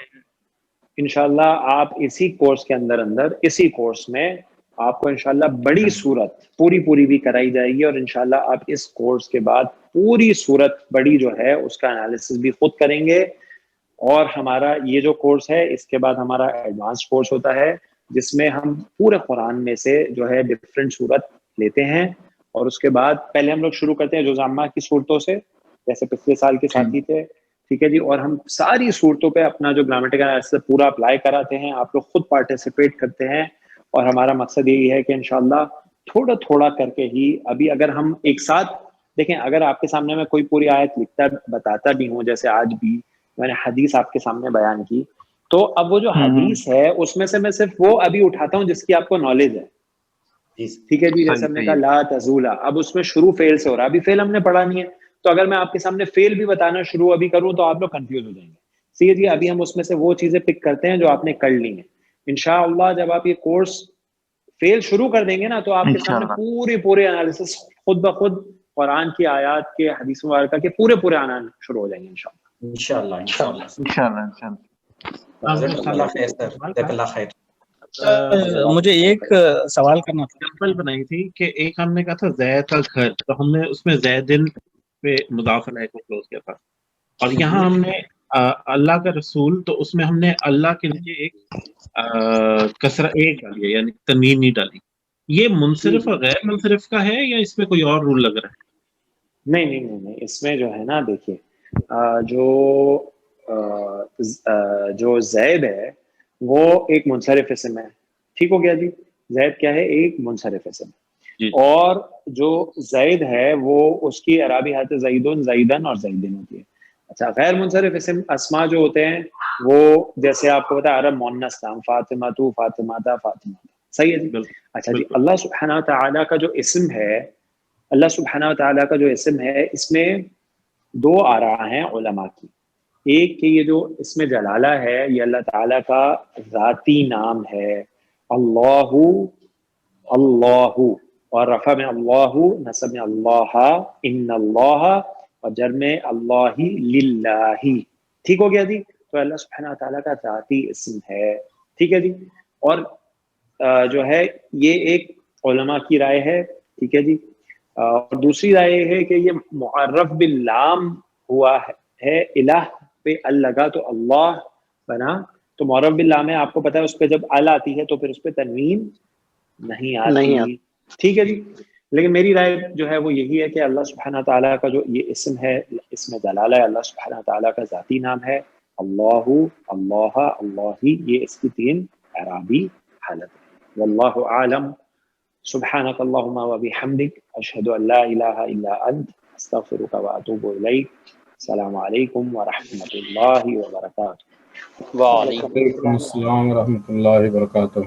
انشاءاللہ آپ اسی کورس کے اندر اسی کورس میں آپ کو انشاءاللہ بڑی صورت پوری بھی کرائی جائے گی، اور انشاءاللہ آپ اس کورس کے بعد پوری صورت بڑی جو ہے اس کا انالیسس بھی خود کریں گے. اور ہمارا یہ جو کورس ہے، اس کے بعد ہمارا ایڈوانس کورس ہوتا ہے جس میں ہم پورے قرآن میں سے جو ہے ڈفرینٹ صورت لیتے ہیں، اور اس کے بعد پہلے ہم لوگ شروع کرتے ہیں جزء عامہ کی صورتوں سے، جیسے پچھلے سال کے ساتھی تھے. ٹھیک ہے جی، اور ہم ساری صورتوں پہ اپنا جو گرامٹیکل انالیسس پورا اپلائی کراتے ہیں. آپ لوگ خود پارٹیسپیٹ کرتے ہیں، اور ہمارا مقصد یہی ہے کہ انشاءاللہ تھوڑا تھوڑا کر کے ہی، ابھی اگر ہم ایک ساتھ دیکھیں، اگر آپ کے سامنے میں کوئی پوری آیت لکھتا بتاتا بھی ہوں، جیسے آج بھی میں نے حدیث آپ کے سامنے بیان کی، تو اب وہ جو حدیث ہے اس میں سے میں صرف وہ ابھی اٹھاتا ہوں جس کی آپ کو نالج ہے. ٹھیک ہے جی، جیسے ہم نے کہا لا تزولا، اب اس میں شروع فعل سے ہو رہا ہے، ابھی فعل ہم نے پڑھا نہیں ہے، تو اگر میں آپ کے سامنے فعل بھی بتانا شروع ابھی کروں تو آپ لوگ کنفیوز ہو جائیں گے. ٹھیک ہے جی، ابھی ہم اس میں سے وہ چیزیں پک کرتے ہیں جو آپ نے کر لی ہیں. انشاءاللہ جب آپ یہ کورس فعل شروع کر دیں گے نا، تو آپ کے سامنے پورے انالیسس خود بخود قرآن کی آیات کے، حدیث مبارکہ کے پورے آنا شروع ہو جائیں گے انشاءاللہ. مجھے ایک سوال کرنا تھا. ایگزامپل بنائی تھی کہ ایک ہم نے کہا تھا زید کا گھر، تو ہم نے اس میں زیدن پہ مضاف الیہ کو کلوز کیا تھا، اور یہاں ہم نے اللہ کا رسول، تو اس میں ہم نے اللہ کے لیے ایک کسرہ ایک ڈالی ہے، یعنی تنوین نہیں ڈالی. یہ منصرف اور غیر منصرف کا ہے یا اس میں کوئی اور رول لگ رہا ہے؟ نہیں، اس میں جو ہے نا، دیکھیے جو زید ہے وہ ایک منصرف اسم ہے. ٹھیک ہو گیا جی، زید کیا ہے؟ ایک منصرف اسم. اور جو زید ہے وہ اس کی اعرابی حالت زیدن، زیدن اور زیدن ہوتی ہے. اچھا، غیر منصرف اسم اسما جو ہوتے ہیں وہ جیسے آپ کو پتا ہے عرب مؤنث نام، فاطمہ تو، فاطمہ تا، فاطمہ. صحیح ہے جی. اچھا جی، اللہ سبحانہ وتعالی کا جو اسم ہے، اللہ سبحانہ وتعالی کا جو اسم ہے، اس میں 2 آراء ہیں علماء کی. ایک کہ یہ جو اسم جلالہ ہے یہ اللہ تعالیٰ کا ذاتی نام ہے، اللہ، اور رفع میں اللہ، نصب میں اللہ، ان اللہ، اور جر میں اللہ للہ. ٹھیک ہو گیا جی. تو اللہ سبحانہ وتعالیٰ کا ذاتی اسم ہے. ٹھیک ہے جی. اور جو ہے یہ ایک علماء کی رائے ہے. ٹھیک ہے جی. اور دوسری رائے یہ ہے کہ یہ معرف باللام ہوا ہے، الہ پہ ال لگا تو اللہ بنا، تو معرف باللام ہے، آپ کو پتا ہے اس پہ جب ال آتی ہے تو پھر اس پہ تنوین نہیں آتی. ٹھیک ہے جی. لیکن میری رائے جو ہے وہ یہی ہے کہ اللہ سبحانہ تعالیٰ کا جو یہ اسم ہے، اسم جلالہ ہے، اللہ سبحانہ تعالیٰ کا ذاتی نام ہے، اللہ، اللہ، اللہ، یہ اس کی 3 اعرابی حالت ہے۔ واللہ اعلم۔ سبحانک اللہم و بحمدک، اشہد ان لا الہ الا انت، استغفرک و اتوب الیک۔ السلام علیکم ورحمۃ اللہ وبرکاتہ۔ وعلیکم وعلیکم السلام ورحمۃ اللہ وبرکاتہ۔